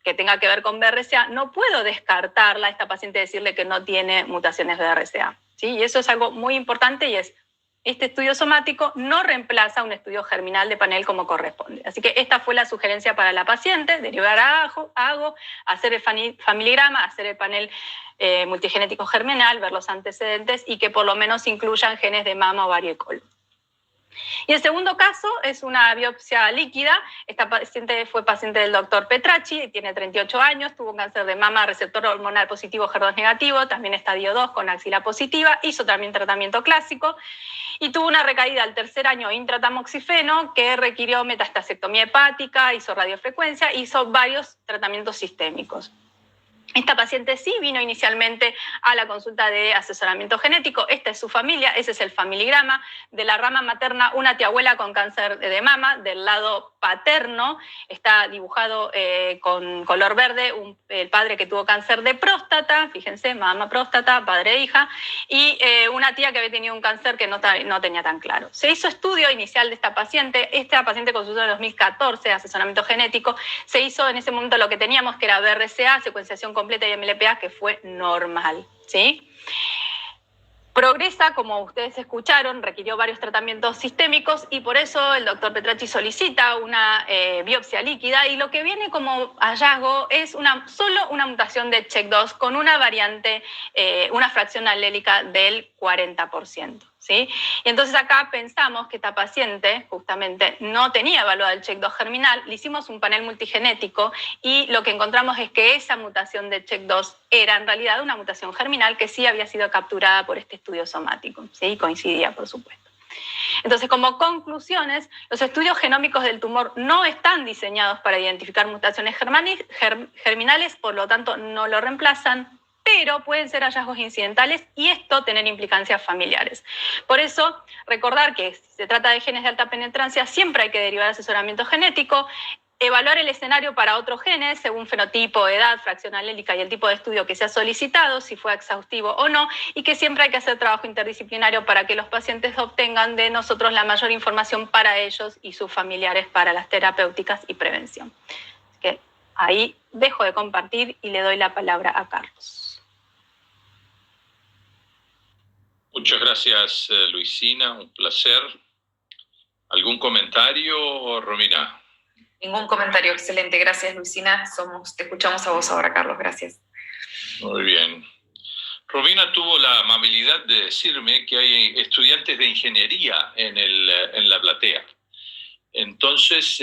que tenga que ver con BRCA, no puedo descartarla a esta paciente y decirle que no tiene mutaciones BRCA, ¿sí? Y eso es algo muy importante y es, este estudio somático no reemplaza un estudio germinal de panel como corresponde. Así que esta fue la sugerencia para la paciente, derivar a AGO, hacer el familigrama, hacer el panel multigenético germinal, ver los antecedentes y que por lo menos incluyan genes de mama, ovario y colon. Y el segundo caso es una biopsia líquida. Esta paciente fue paciente del doctor Petracci, tiene 38 años, tuvo cáncer de mama, receptor hormonal positivo, HER2 negativo, también estadio 2 con axila positiva, hizo también tratamiento clásico y tuvo una recaída al tercer año intratamoxifeno que requirió metastasectomía hepática, hizo radiofrecuencia, hizo varios tratamientos sistémicos. Esta paciente sí vino inicialmente a la consulta de asesoramiento genético. Esta es su familia, ese es el familigrama. De la rama materna, una tiabuela con cáncer de mama. Del lado paterno está dibujado con color verde el padre que tuvo cáncer de próstata, fíjense, mamá, próstata, padre e hija, y una tía que había tenido un cáncer que no tenía tan claro. Se hizo estudio inicial de esta paciente consultó en 2014, asesoramiento genético. Se hizo en ese momento lo que teníamos, que era BRCA, secuenciación completa y MLPA, que fue normal, ¿sí? Progresa, como ustedes escucharon, requirió varios tratamientos sistémicos y por eso el doctor Petracci solicita una biopsia líquida y lo que viene como hallazgo es solo una mutación de CHEK2 con una variante, una fracción alélica del 40%. ¿Sí? Y entonces acá pensamos que esta paciente justamente no tenía evaluado el CHEK2 germinal, le hicimos un panel multigenético y lo que encontramos es que esa mutación de CHEK2 era en realidad una mutación germinal que sí había sido capturada por este estudio somático, ¿sí? Coincidía, por supuesto. Entonces, como conclusiones, los estudios genómicos del tumor no están diseñados para identificar mutaciones germinales, por lo tanto no lo reemplazan, pero pueden ser hallazgos incidentales y esto tener implicancias familiares. Por eso, recordar que si se trata de genes de alta penetrancia, siempre hay que derivar asesoramiento genético. evaluar el escenario para otros genes según fenotipo, edad, fracción alélica y el tipo de estudio que se ha solicitado, si fue exhaustivo o no, y que siempre hay que hacer trabajo interdisciplinario para que los pacientes obtengan de nosotros la mayor información para ellos y sus familiares para las terapéuticas y prevención. Así que ahí dejo de compartir y le doy la palabra a Carlos. Muchas gracias, Luisina, un placer. ¿Algún comentario, Romina? Ningún comentario, excelente, gracias Luisina, te escuchamos a vos ahora, Carlos, gracias. Muy bien. Romina tuvo la amabilidad de decirme que hay estudiantes de ingeniería en la platea. Entonces,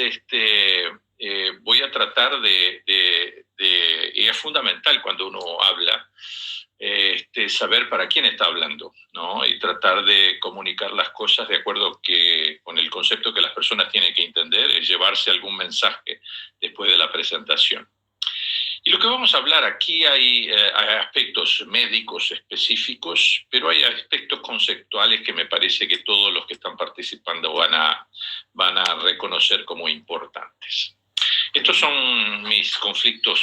voy a tratar y es fundamental cuando uno habla, saber para quién está hablando, ¿no? Y tratar de comunicar las cosas de acuerdo con el concepto que las personas tienen que entender, es llevarse algún mensaje después de la presentación. Y lo que vamos a hablar aquí hay aspectos médicos específicos, pero hay aspectos conceptuales que me parece que todos los que están participando van a reconocer como importantes. Estos son mis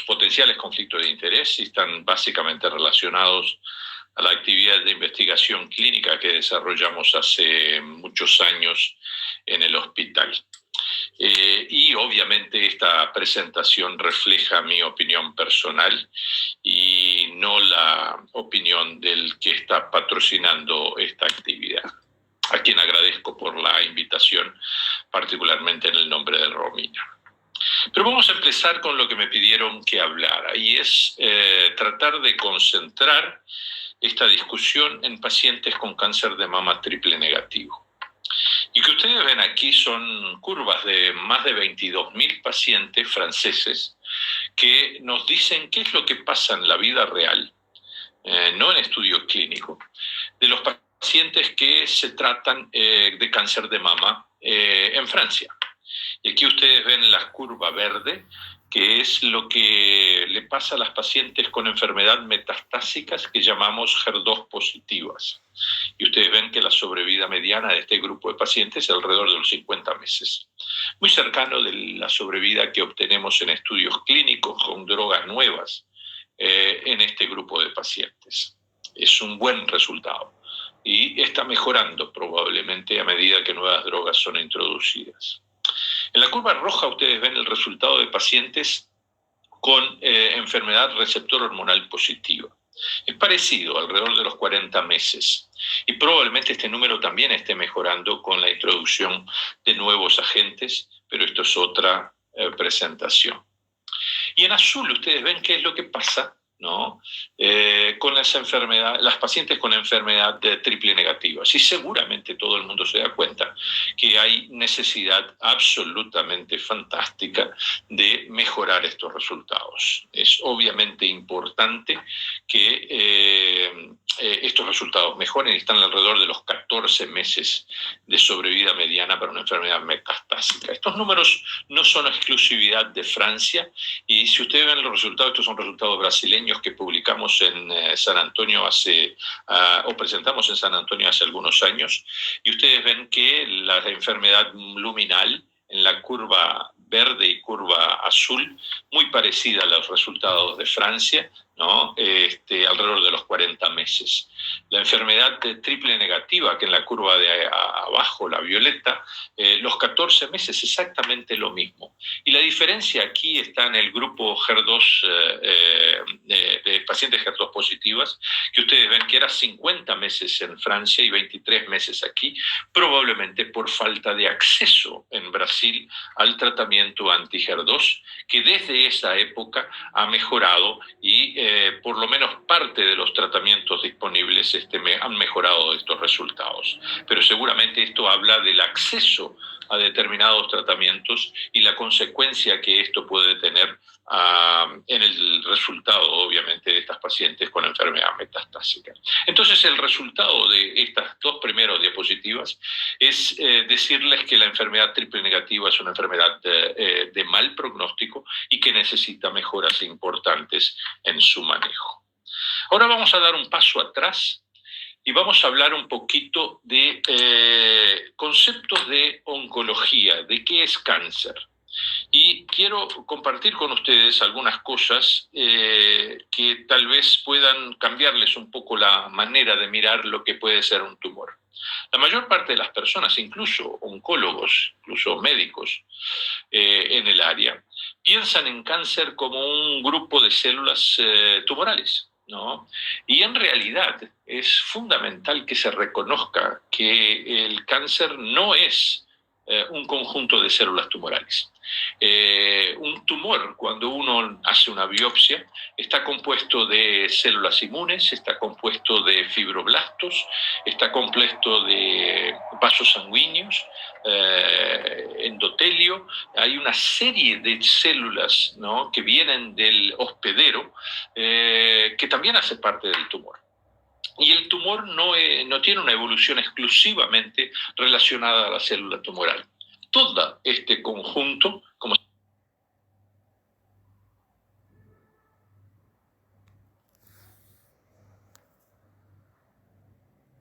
potenciales conflictos de interés y están básicamente relacionados a la actividad de investigación clínica que desarrollamos hace muchos años en el hospital. Y obviamente esta presentación refleja mi opinión personal y no la opinión del que está patrocinando esta actividad, a quien agradezco por la invitación, particularmente en el nombre de Romina. Pero vamos a empezar con lo que me pidieron que hablara, y es tratar de concentrar esta discusión en pacientes con cáncer de mama triple negativo. Y que ustedes ven aquí son curvas de más de 22.000 pacientes franceses que nos dicen qué es lo que pasa en la vida real, no en estudio clínico, de los pacientes que se tratan de cáncer de mama en Francia. Y aquí ustedes ven la curva verde, que es lo que le pasa a las pacientes con enfermedad metastásicas que llamamos HER2 positivas. Y ustedes ven que la sobrevida mediana de este grupo de pacientes es alrededor de los 50 meses. Muy cercano de la sobrevida que obtenemos en estudios clínicos con drogas nuevas en este grupo de pacientes. Es un buen resultado y está mejorando probablemente a medida que nuevas drogas son introducidas. En la curva roja ustedes ven el resultado de pacientes con enfermedad receptor hormonal positiva. Es parecido, alrededor de los 40 meses. Y probablemente este número también esté mejorando con la introducción de nuevos agentes, pero esto es otra presentación. Y en azul ustedes ven qué es lo que pasa, ¿no? Con las pacientes con enfermedad de triple negativa. Sí, seguramente todo el mundo se da cuenta que hay necesidad absolutamente fantástica de mejorar estos resultados. Es obviamente importante que estos resultados mejoren y están alrededor de los 14 meses de sobrevida mediana para una enfermedad metastásica. Estos números no son exclusividad de Francia y si ustedes ven los resultados, estos son resultados brasileños que publicamos en San Antonio o presentamos en San Antonio hace algunos años, y ustedes ven que la enfermedad luminal en la curva verde y curva azul, muy parecida a los resultados de Francia, ¿no? Alrededor de los 40 meses. La enfermedad de triple negativa, que en la curva de abajo, la violeta, los 14 meses exactamente lo mismo. Y la diferencia aquí está en el grupo HER2, de pacientes HER2 positivas, que ustedes ven que era 50 meses en Francia y 23 meses aquí, probablemente por falta de acceso en Brasil al tratamiento anti-HER2, que desde esa época ha mejorado y por lo menos parte de los tratamientos disponibles han mejorado estos resultados. Pero seguramente esto habla del acceso a determinados tratamientos y la consecuencia que esto puede tener en el resultado, obviamente, de estas pacientes con enfermedad metastásica. Entonces, el resultado de estas dos primeras diapositivas es decirles que la enfermedad triple negativa es una enfermedad de mal pronóstico y que necesita mejoras importantes en su manejo. Ahora vamos a dar un paso atrás y vamos a hablar un poquito de conceptos de oncología, de qué es cáncer. Y quiero compartir con ustedes algunas cosas que tal vez puedan cambiarles un poco la manera de mirar lo que puede ser un tumor. La mayor parte de las personas, incluso oncólogos, incluso médicos en el área, piensan en cáncer como un grupo de células tumorales, ¿no? Y en realidad es fundamental que se reconozca que el cáncer no es un conjunto de células tumorales. Un tumor, cuando uno hace una biopsia, está compuesto de células inmunes, está compuesto de fibroblastos, está compuesto de vasos sanguíneos, endotelio. Hay una serie de células, ¿no?, que vienen del hospedero, que también hace parte del tumor. Y el tumor no tiene una evolución exclusivamente relacionada a la célula tumoral. Todo este conjunto, como si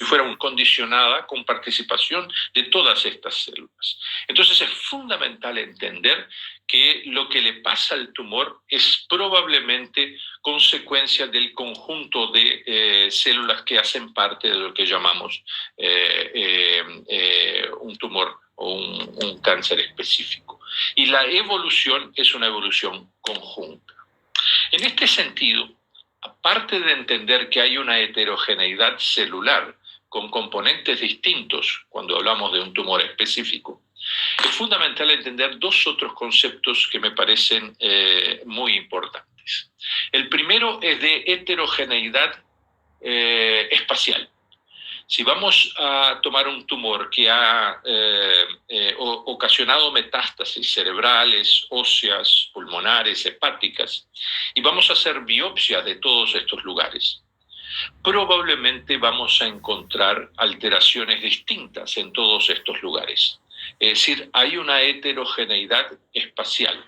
fuera condicionada con participación de todas estas células. Entonces es fundamental entender que lo que le pasa al tumor es probablemente consecuencia del conjunto de células que hacen parte de lo que llamamos un tumor o un cáncer específico. Y la evolución es una evolución conjunta. En este sentido, aparte de entender que hay una heterogeneidad celular con componentes distintos cuando hablamos de un tumor específico, es fundamental entender dos otros conceptos que me parecen muy importantes. El primero es de heterogeneidad espacial. Si vamos a tomar un tumor que ha ocasionado metástasis cerebrales, óseas, pulmonares, hepáticas, y vamos a hacer biopsias de todos estos lugares, probablemente vamos a encontrar alteraciones distintas en todos estos lugares. Es decir, hay una heterogeneidad espacial.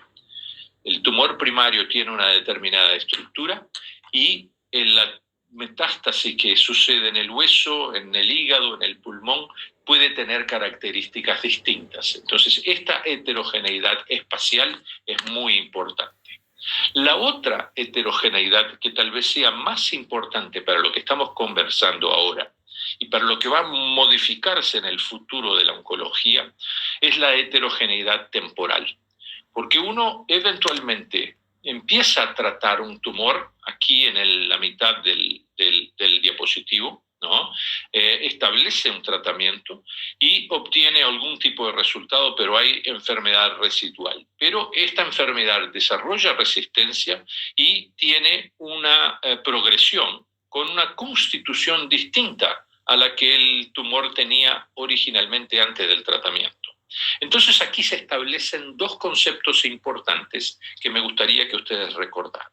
El tumor primario tiene una determinada estructura y la metástasis que sucede en el hueso, en el hígado, en el pulmón, puede tener características distintas. Entonces, esta heterogeneidad espacial es muy importante. La otra heterogeneidad, que tal vez sea más importante para lo que estamos conversando ahora y para lo que va a modificarse en el futuro de la oncología, es la heterogeneidad temporal. Porque uno eventualmente empieza a tratar un tumor aquí en la mitad del diapositivo, ¿no? Establece un tratamiento y obtiene algún tipo de resultado, pero hay enfermedad residual. Pero esta enfermedad desarrolla resistencia y tiene una progresión con una constitución distinta a la que el tumor tenía originalmente antes del tratamiento. Entonces aquí se establecen dos conceptos importantes que me gustaría que ustedes recordaran.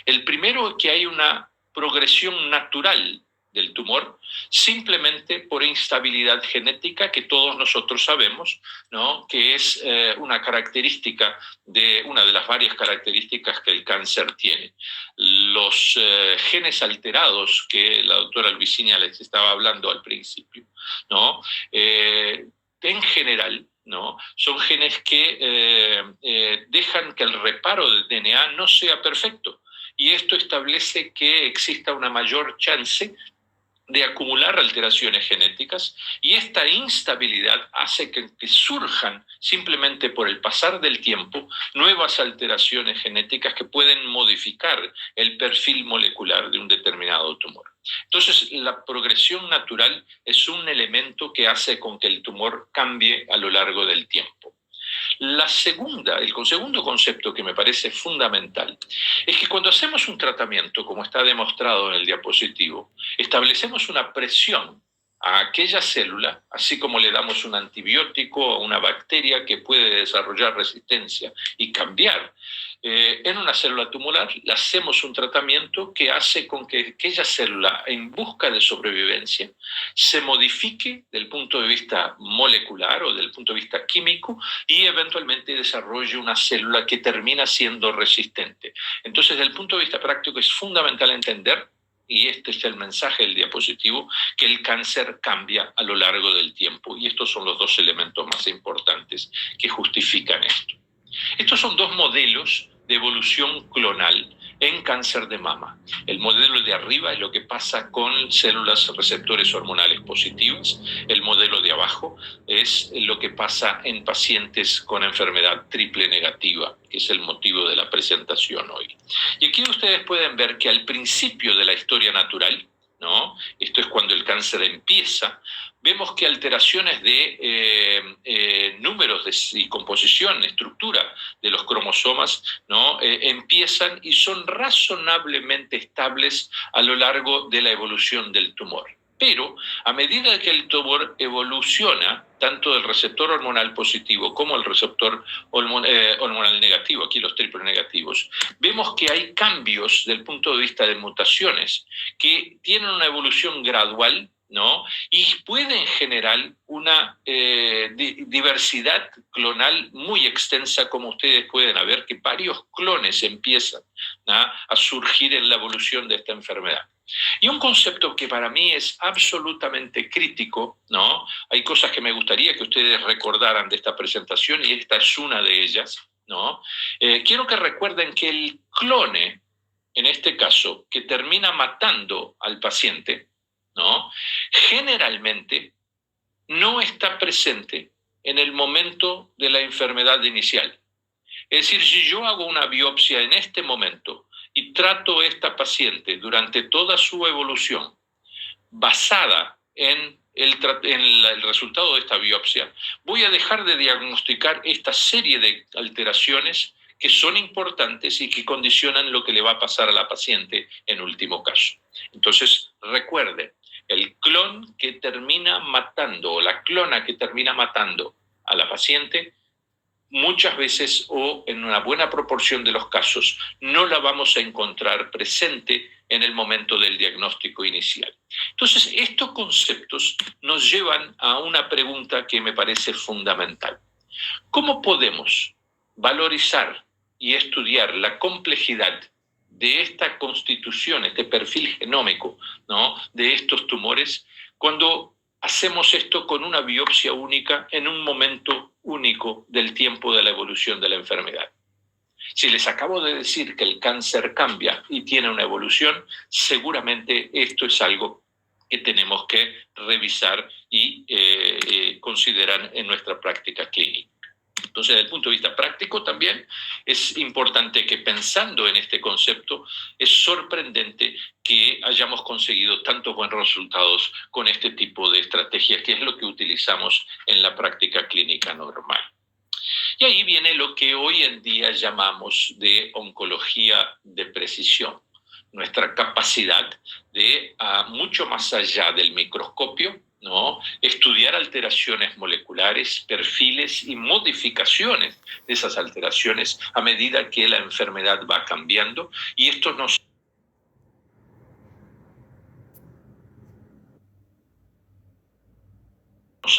El primero es que hay una progresión natural del tumor simplemente por instabilidad genética que todos nosotros sabemos, ¿no?, que es una característica una de las varias características que el cáncer tiene. Los genes alterados que la doctora Luisina les estaba hablando al principio, ¿no?, en general, ¿no?, son genes que dejan que el reparo del DNA no sea perfecto, y esto establece que exista una mayor chance de acumular alteraciones genéticas, y esta instabilidad hace que surjan simplemente por el pasar del tiempo nuevas alteraciones genéticas que pueden modificar el perfil molecular de un determinado tumor. Entonces, la progresión natural es un elemento que hace con que el tumor cambie a lo largo del tiempo. El segundo concepto que me parece fundamental es que cuando hacemos un tratamiento, como está demostrado en el diapositivo, establecemos una presión a aquella célula, así como le damos un antibiótico a una bacteria que puede desarrollar resistencia y cambiar. En una célula tumoral le hacemos un tratamiento que hace con que aquella célula, en busca de sobrevivencia, se modifique del punto de vista molecular o del punto de vista químico y eventualmente desarrolle una célula que termina siendo resistente. Entonces, desde el punto de vista práctico, es fundamental entender, y este es el mensaje del diapositivo, que el cáncer cambia a lo largo del tiempo. Y estos son los dos elementos más importantes que justifican esto. Esto Estos son dos modelos de evolución clonal en cáncer de mama. El modelo de arriba es lo que pasa con células receptores hormonales positivas. El modelo de abajo es lo que pasa en pacientes con enfermedad triple negativa, que es el motivo de la presentación hoy. Y aquí ustedes pueden ver que al principio de la historia natural, ¿no? Esto es cuando el cáncer empieza, vemos que alteraciones de números y composición, estructura de los cromosomas, ¿no? Empiezan y son razonablemente estables a lo largo de la evolución del tumor. Pero a medida que el tumor evoluciona, tanto el receptor hormonal positivo como el receptor hormonal negativo, aquí los triples negativos, vemos que hay cambios del punto de vista de mutaciones que tienen una evolución gradual, ¿no? Y pueden generar una diversidad clonal muy extensa, como ustedes pueden ver, que varios clones empiezan a surgir en la evolución de esta enfermedad. Y un concepto que para mí es absolutamente crítico, ¿no? Hay cosas que me gustaría que ustedes recordaran de esta presentación y esta es una de ellas, ¿no? Quiero que recuerden que el clone, en este caso, que termina matando al paciente, ¿no? Generalmente no está presente en el momento de la enfermedad inicial. Es decir, si yo hago una biopsia en este momento y trato a esta paciente durante toda su evolución basada en el resultado de esta biopsia, voy a dejar de diagnosticar esta serie de alteraciones que son importantes y que condicionan lo que le va a pasar a la paciente en último caso. Entonces, recuerden, el clon que termina matando o la clona que termina matando a la paciente, muchas veces o en una buena proporción de los casos, no la vamos a encontrar presente en el momento del diagnóstico inicial. Entonces, estos conceptos nos llevan a una pregunta que me parece fundamental. ¿Cómo podemos valorizar y estudiar la complejidad de esta constitución, este perfil genómico, ¿no? de estos tumores, cuando hacemos esto con una biopsia única en un momento único del tiempo de la evolución de la enfermedad? Si les acabo de decir que el cáncer cambia y tiene una evolución, seguramente esto es algo que tenemos que revisar y considerar en nuestra práctica clínica. Entonces, desde el punto de vista práctico también es importante que pensando en este concepto, es sorprendente que hayamos conseguido tantos buenos resultados con este tipo de estrategias, que es lo que utilizamos en la práctica clínica normal. Y ahí viene lo que hoy en día llamamos de oncología de precisión, nuestra capacidad de, mucho más allá del microscopio, ¿no? Estudiar alteraciones moleculares, perfiles y modificaciones de esas alteraciones a medida que la enfermedad va cambiando, y esto nos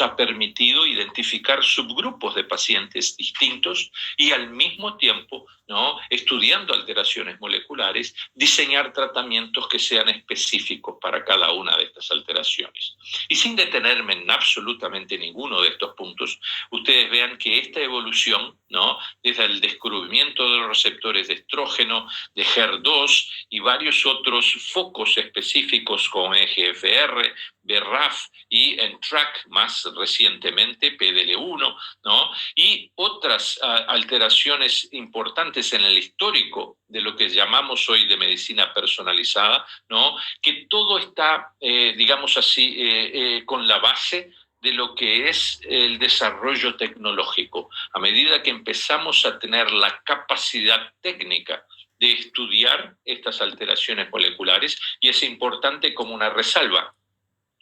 ha permitido identificar subgrupos de pacientes distintos y al mismo tiempo, ¿no? estudiando alteraciones moleculares, diseñar tratamientos que sean específicos para cada una de estas alteraciones. Y sin detenerme en absolutamente ninguno de estos puntos, ustedes vean que esta evolución, ¿no? desde el descubrimiento de los receptores de estrógeno, de HER2 y varios otros focos específicos como EGFR, BRAF y en TRAC más recientemente, PDL1, ¿no? y otras alteraciones importantes en el histórico de lo que llamamos hoy de medicina personalizada, ¿no? que todo está, digamos así, con la base de lo que es el desarrollo tecnológico. A medida que empezamos a tener la capacidad técnica de estudiar estas alteraciones moleculares, y es importante como una resalva,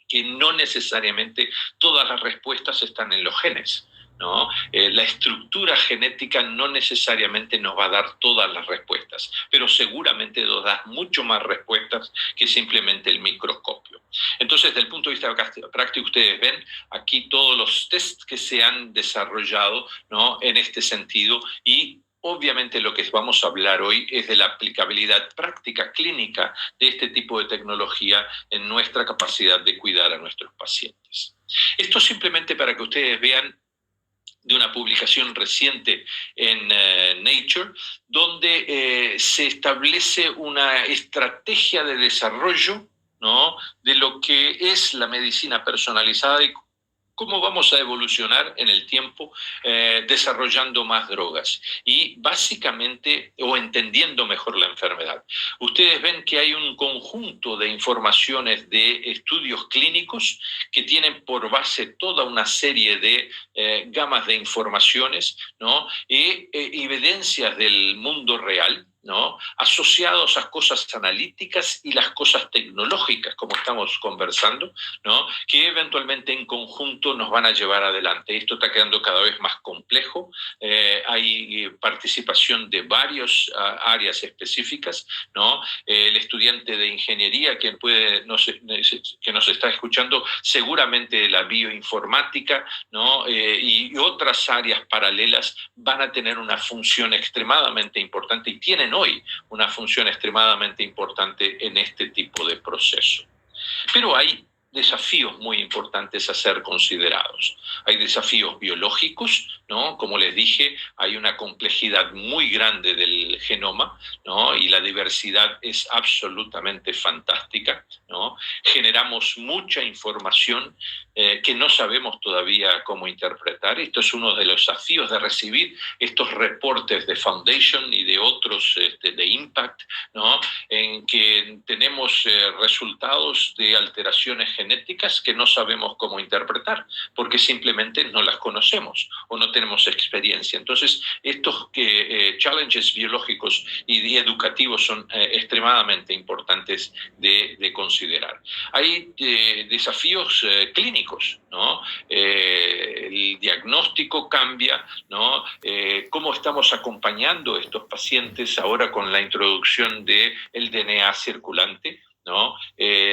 que no necesariamente todas las respuestas están en los genes, ¿no? La estructura genética no necesariamente nos va a dar todas las respuestas, pero seguramente nos da mucho más respuestas que simplemente el microscopio. Entonces, desde el punto de vista práctico, ustedes ven aquí todos los tests que se han desarrollado, ¿no? en este sentido, y obviamente lo que vamos a hablar hoy es de la aplicabilidad práctica clínica de este tipo de tecnología en nuestra capacidad de cuidar a nuestros pacientes. Esto simplemente para que ustedes vean de una publicación reciente en Nature, donde se establece una estrategia de desarrollo, ¿no?, de lo que es la medicina personalizada y cómo vamos a evolucionar en el tiempo desarrollando más drogas y básicamente o entendiendo mejor la enfermedad. Ustedes ven que hay un conjunto de informaciones de estudios clínicos que tienen por base toda una serie de gamas de informaciones, ¿no?, y evidencias del mundo real, ¿no?, asociados a cosas analíticas y las cosas tecnológicas, como estamos conversando, ¿no?, que eventualmente en conjunto nos van a llevar adelante. Esto está quedando cada vez más complejo. Hay participación de varias áreas específicas, ¿no? El estudiante de ingeniería que nos está escuchando, seguramente la bioinformática, ¿no?, y otras áreas paralelas van a tener una función extremadamente importante y tienen hoy una función extremadamente importante en este tipo de proceso. Pero hay desafíos muy importantes a ser considerados. Hay desafíos biológicos, ¿no? Como les dije, hay una complejidad muy grande del genoma, ¿no?, y la diversidad es absolutamente fantástica, ¿no? Generamos mucha información que no sabemos todavía cómo interpretar. Esto es uno de los desafíos de recibir estos reportes de Foundation y de otros de Impact, ¿no?, en que tenemos resultados de alteraciones genéticas que no sabemos cómo interpretar, porque simplemente no las conocemos o no tenemos experiencia. Entonces, estos challenges biológicos y educativos son extremadamente importantes de considerar. Hay desafíos clínicos, ¿no? El diagnóstico cambia, ¿no? Cómo estamos acompañando a estos pacientes ahora con la introducción del DNA circulante, ¿no?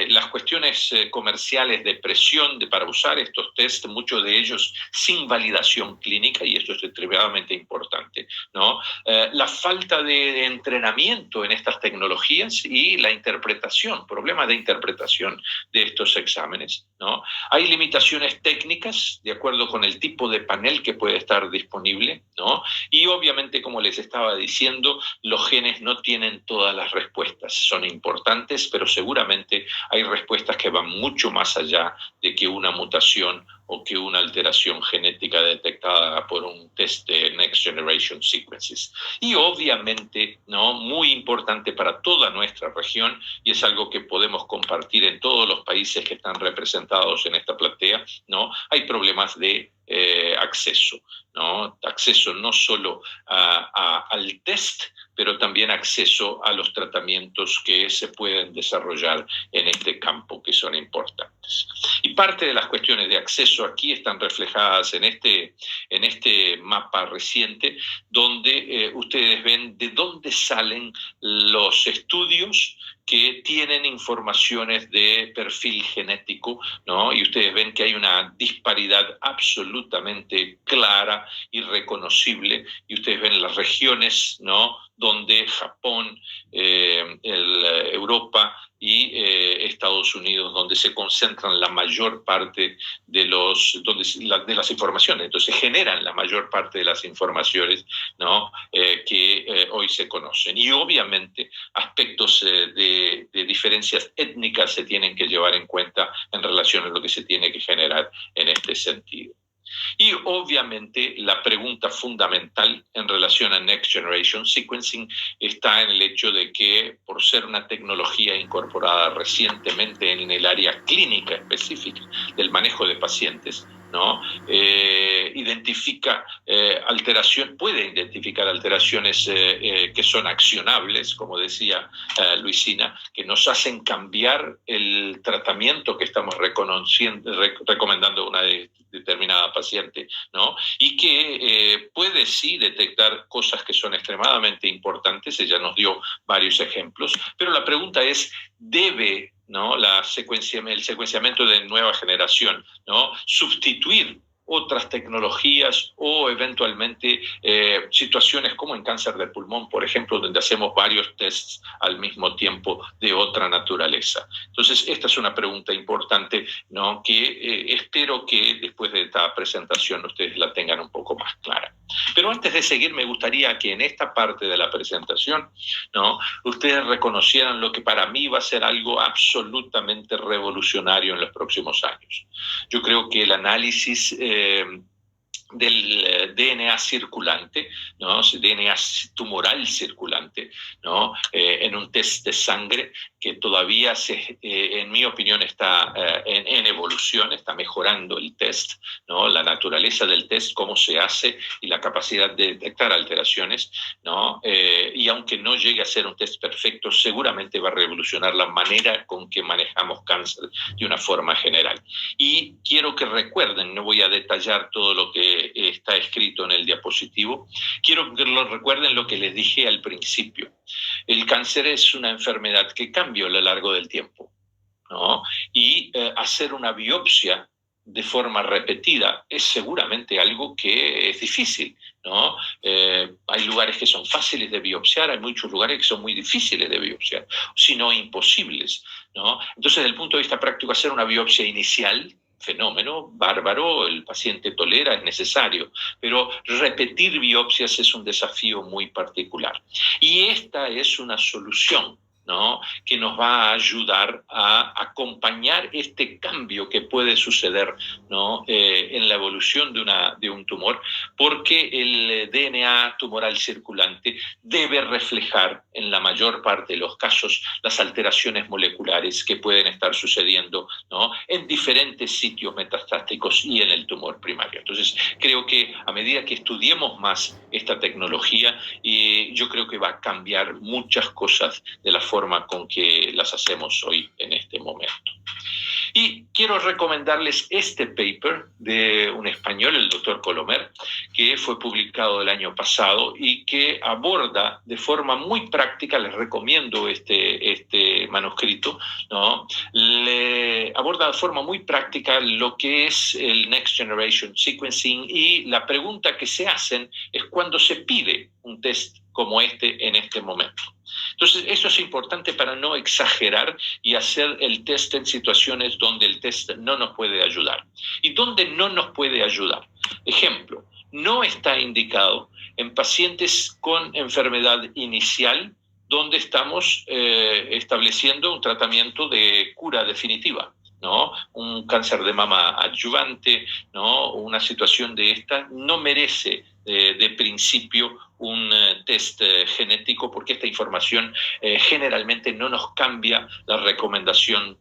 Las cuestiones comerciales de presión para usar estos test, muchos de ellos sin validación clínica, y esto es extremadamente importante, ¿no? La falta de entrenamiento en estas tecnologías y la interpretación, problemas de interpretación de estos exámenes, ¿no? Hay limitaciones técnicas de acuerdo con el tipo de panel que puede estar disponible, ¿no? Y obviamente, como les estaba diciendo, los genes no tienen todas las respuestas. Son importantes, pero seguramente hay respuestas que van mucho más allá de que una mutación o que una alteración genética detectada por un test de Next Generation Sequences. Y obviamente, ¿no?, muy importante para toda nuestra región, y es algo que podemos compartir en todos los países que están representados en esta platea, ¿no?, hay problemas de acceso, ¿no? Acceso no solo al test, pero también acceso a los tratamientos que se pueden desarrollar en este campo, que son importantes. Y parte de las cuestiones de acceso aquí están reflejadas en este mapa reciente, donde ustedes ven de dónde salen los estudios que tienen informaciones de perfil genético, ¿no? Y ustedes ven que hay una disparidad absolutamente clara y reconocible, y ustedes ven las regiones, ¿no?, donde Japón, Europa y Estados Unidos, donde se concentran la mayor parte de las informaciones. Entonces generan la mayor parte de las informaciones, ¿no?, que hoy se conocen. Y obviamente aspectos de diferencias étnicas se tienen que llevar en cuenta en relación a lo que se tiene que generar en este sentido. Y obviamente la pregunta fundamental en relación a Next Generation Sequencing está en el hecho de que, por ser una tecnología incorporada recientemente en el área clínica específica del manejo de pacientes, ¿no?, puede identificar alteraciones que son accionables, como decía Luisina, que nos hacen cambiar el tratamiento que estamos recomendando a una determinada paciente, ¿no?, y que puede sí detectar cosas que son extremadamente importantes. Ella nos dio varios ejemplos, pero la pregunta es, ¿debe, ¿no?, el secuenciamiento de nueva generación, ¿no?, sustituir otras tecnologías o eventualmente situaciones como en cáncer de pulmón, por ejemplo, donde hacemos varios tests al mismo tiempo de otra naturaleza. Entonces, esta es una pregunta importante, ¿no?, que espero que después de esta presentación ustedes la tengan un poco más clara. Pero antes de seguir, me gustaría que en esta parte de la presentación, ¿no?, ustedes reconocieran lo que para mí va a ser algo absolutamente revolucionario en los próximos años. Yo creo que el análisis del DNA circulante, ¿no?, DNA tumoral circulante, ¿no?, en un test de sangre que todavía, en mi opinión, está en evolución, está mejorando el test, ¿no?, la naturaleza del test, cómo se hace y la capacidad de detectar alteraciones, ¿no? Y aunque no llegue a ser un test perfecto, seguramente va a revolucionar la manera con que manejamos cáncer de una forma general. Y quiero que recuerden, no voy a detallar todo lo que está escrito en el diapositivo, quiero que lo recuerden lo que les dije al principio. El cáncer es una enfermedad que cambia a lo largo del tiempo, ¿no? Y hacer una biopsia de forma repetida es seguramente algo que es difícil, ¿no? Hay lugares que son fáciles de biopsiar, hay muchos lugares que son muy difíciles de biopsiar, si no imposibles, ¿no? Entonces, desde el punto de vista práctico, hacer una biopsia inicial, fenómeno bárbaro, el paciente tolera, es necesario, pero repetir biopsias es un desafío muy particular. Y esta es una solución, ¿no?, que nos va a ayudar a acompañar este cambio que puede suceder, ¿no?, en la evolución de un tumor, porque el DNA tumoral circulante debe reflejar en la mayor parte de los casos las alteraciones moleculares que pueden estar sucediendo, ¿no?, en diferentes sitios metastáticos y en el tumor primario. Entonces, creo que a medida que estudiemos más esta tecnología, yo creo que va a cambiar muchas cosas de la forma con que las hacemos hoy en este momento. Y quiero recomendarles este paper de un español, el doctor Colomer, que fue publicado el año pasado y que aborda de forma muy práctica, les recomiendo este manuscrito, ¿no?, aborda de forma muy práctica lo que es el Next Generation Sequencing, y la pregunta que se hacen es cuándo se pide un test como este en este momento. Entonces, eso es importante para no exagerar y hacer el test en situaciones donde el test no nos puede ayudar. ¿Y dónde no nos puede ayudar? Ejemplo, no está indicado en pacientes con enfermedad inicial donde estamos estableciendo un tratamiento de cura definitiva, ¿no? Un cáncer de mama adyuvante, ¿no?, una situación de esta no merece de principio un test genético, porque esta información generalmente no nos cambia la recomendación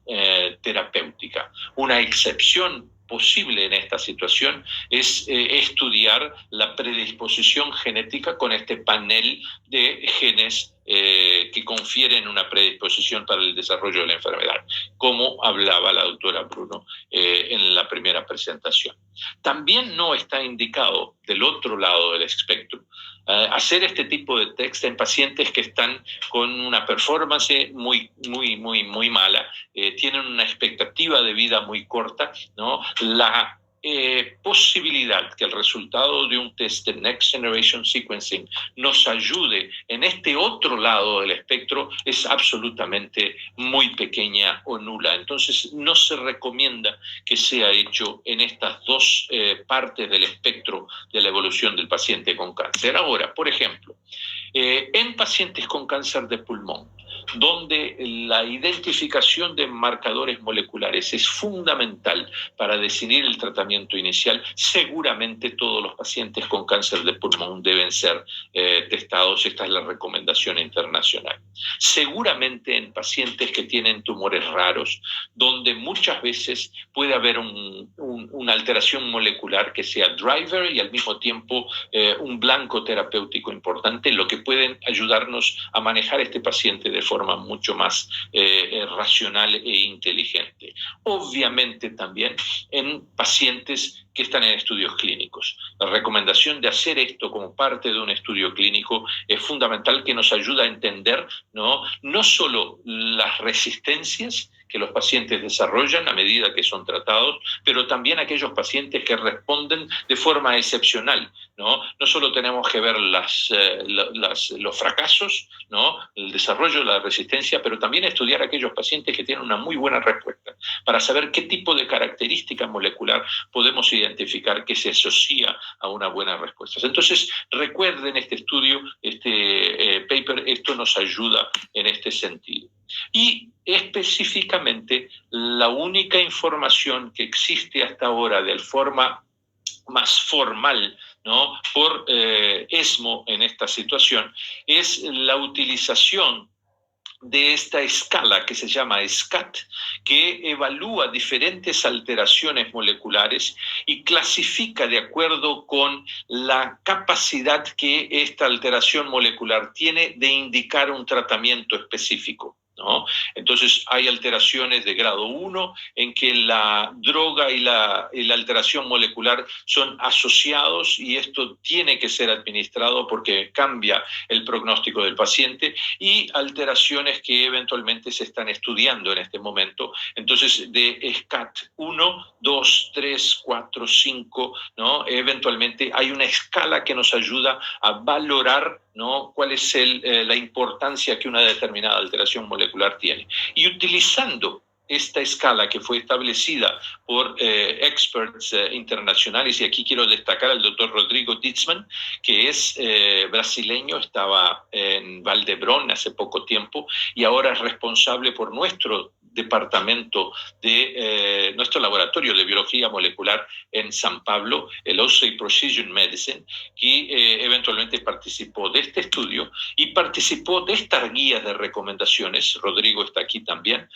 terapéutica. Una excepción posible en esta situación es estudiar la predisposición genética con este panel de genes que confieren una predisposición para el desarrollo de la enfermedad, como hablaba la doctora Bruno en la primera presentación. También no está indicado del otro lado del espectro hacer este tipo de test en pacientes que están con una performance muy mala, tienen una expectativa de vida muy corta, ¿no? La posibilidad que el resultado de un test de Next Generation Sequencing nos ayude en este otro lado del espectro es absolutamente muy pequeña o nula. Entonces, no se recomienda que sea hecho en estas dos partes del espectro de la evolución del paciente con cáncer. Ahora, por ejemplo, en pacientes con cáncer de pulmón, donde la identificación de marcadores moleculares es fundamental para decidir el tratamiento inicial, seguramente todos los pacientes con cáncer de pulmón deben ser testados. Esta es la recomendación internacional. Seguramente en pacientes que tienen tumores raros, donde muchas veces puede haber una alteración molecular que sea driver y al mismo tiempo un blanco terapéutico importante, lo que pueden ayudarnos a manejar este paciente de forma mucho más racional e inteligente. Obviamente también en pacientes que están en estudios clínicos. La recomendación de hacer esto como parte de un estudio clínico es fundamental, que nos ayuda a entender no solo las resistencias que los pacientes desarrollan a medida que son tratados, pero también aquellos pacientes que responden de forma excepcional, ¿no? No solo tenemos que ver los fracasos, ¿no? El desarrollo, la resistencia, pero también estudiar aquellos pacientes que tienen una muy buena respuesta, para saber qué tipo de característica molecular podemos identificar que se asocia a una buena respuesta. Entonces, recuerden este estudio, este paper, esto nos ayuda en este sentido. Y específicamente, la única información que existe hasta ahora de forma más formal, ¿no?, por ESMO en esta situación, es la utilización de esta escala que se llama SCAT, que evalúa diferentes alteraciones moleculares y clasifica de acuerdo con la capacidad que esta alteración molecular tiene de indicar un tratamiento específico, ¿no? Entonces hay alteraciones de grado 1 en que la droga y la alteración molecular son asociados y esto tiene que ser administrado porque cambia el pronóstico del paciente, y alteraciones que eventualmente se están estudiando en este momento. Entonces de SCAT 1, 2, 3, 4, 5, ¿no? Eventualmente hay una escala que nos ayuda a valorar, ¿no?, cuál es la importancia que una determinada alteración molecular tiene. Y utilizando esta escala que fue establecida por experts internacionales, y aquí quiero destacar al doctor Rodrigo Ditzman, que es brasileño, estaba en Valdebrón hace poco tiempo y ahora es responsable por nuestro departamento de nuestro laboratorio de biología molecular en San Pablo, el OSEI Precision Medicine, que eventualmente participó de este estudio y participó de estas guías de recomendaciones. Rodrigo está aquí también,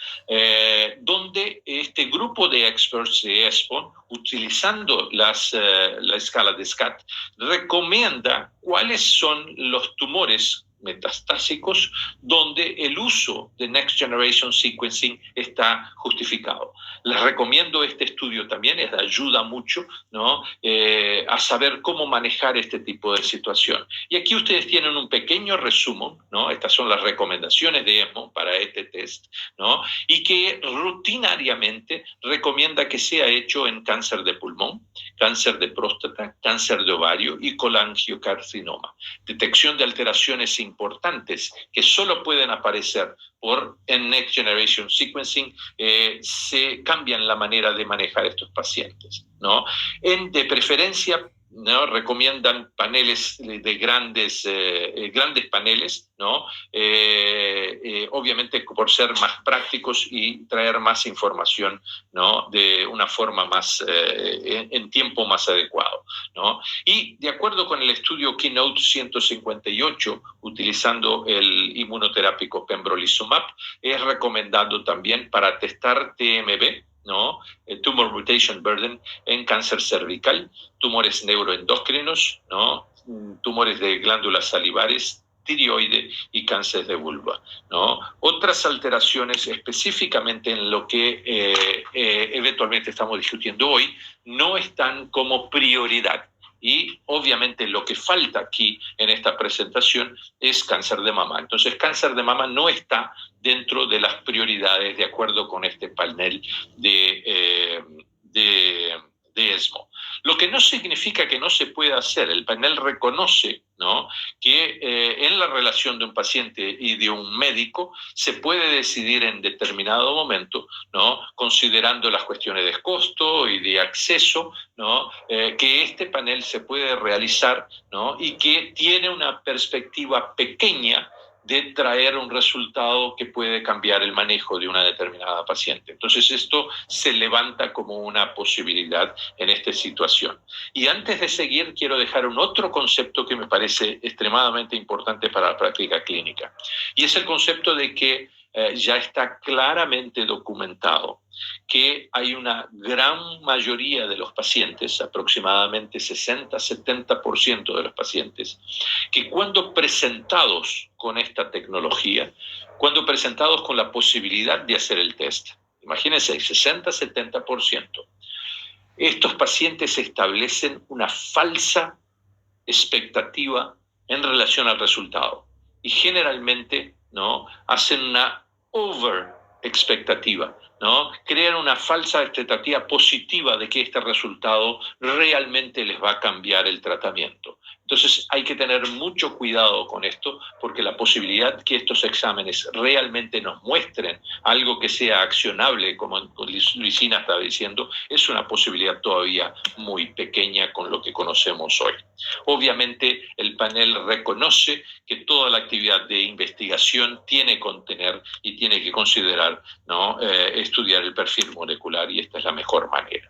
donde este grupo de experts de ESPON, utilizando la escala de SCAT, recomienda cuáles son los tumores metastásicos donde el uso de Next Generation Sequencing está justificado. Les recomiendo este estudio también, les ayuda mucho, ¿no?, a saber cómo manejar este tipo de situación. Y aquí ustedes tienen un pequeño resumen, ¿no? Estas son las recomendaciones de ESMO para este test, ¿no?, y que rutinariamente recomienda que sea hecho en cáncer de pulmón, cáncer de próstata, cáncer de ovario y colangiocarcinoma. Detección de alteraciones importantes que solo pueden aparecer en Next Generation Sequencing, se cambian la manera de manejar estos pacientes, ¿no? De preferencia, ¿no?, recomiendan paneles de grandes paneles, ¿no? Obviamente por ser más prácticos y traer más información, ¿no?, de una forma más, en tiempo más adecuado, ¿no? Y de acuerdo con el estudio Keynote 158, utilizando el inmunoterápico pembrolizumab, es recomendado también para testar TMB, ¿no?, Tumor Mutation Burden, en cáncer cervical, tumores neuroendocrinos, ¿no?, tumores de glándulas salivares, tiroide y cáncer de vulva, ¿no? Otras alteraciones específicamente en lo que eventualmente estamos discutiendo hoy no están como prioridad. Y obviamente lo que falta aquí en esta presentación es cáncer de mama. Entonces, cáncer de mama no está dentro de las prioridades de acuerdo con este panel de ESMO. Lo que no significa que no se pueda hacer. El panel reconoce, ¿no?, que en la relación de un paciente y de un médico se puede decidir en determinado momento, ¿no?, considerando las cuestiones de costo y de acceso, ¿no?, que este panel se puede realizar, ¿no?, y que tiene una perspectiva pequeña de traer un resultado que puede cambiar el manejo de una determinada paciente. Entonces esto se levanta como una posibilidad en esta situación. Y antes de seguir, quiero dejar un otro concepto que me parece extremadamente importante para la práctica clínica. Y es el concepto de que ya está claramente documentado que hay una gran mayoría de los pacientes, aproximadamente 60-70% de los pacientes, que cuando presentados con esta tecnología, cuando presentados con la posibilidad de hacer el test, imagínense, 60-70%, estos pacientes establecen una falsa expectativa en relación al resultado y generalmente, ¿no?, hacen una over expectativa, ¿no? Crean una falsa expectativa positiva de que este resultado realmente les va a cambiar el tratamiento. Entonces hay que tener mucho cuidado con esto, porque la posibilidad que estos exámenes realmente nos muestren algo que sea accionable, como Luisina estaba diciendo, es una posibilidad todavía muy pequeña con lo que conocemos hoy. Obviamente el panel reconoce que toda la actividad de investigación tiene que contener y tiene que considerar, ¿no? Estudiar el perfil molecular, y esta es la mejor manera.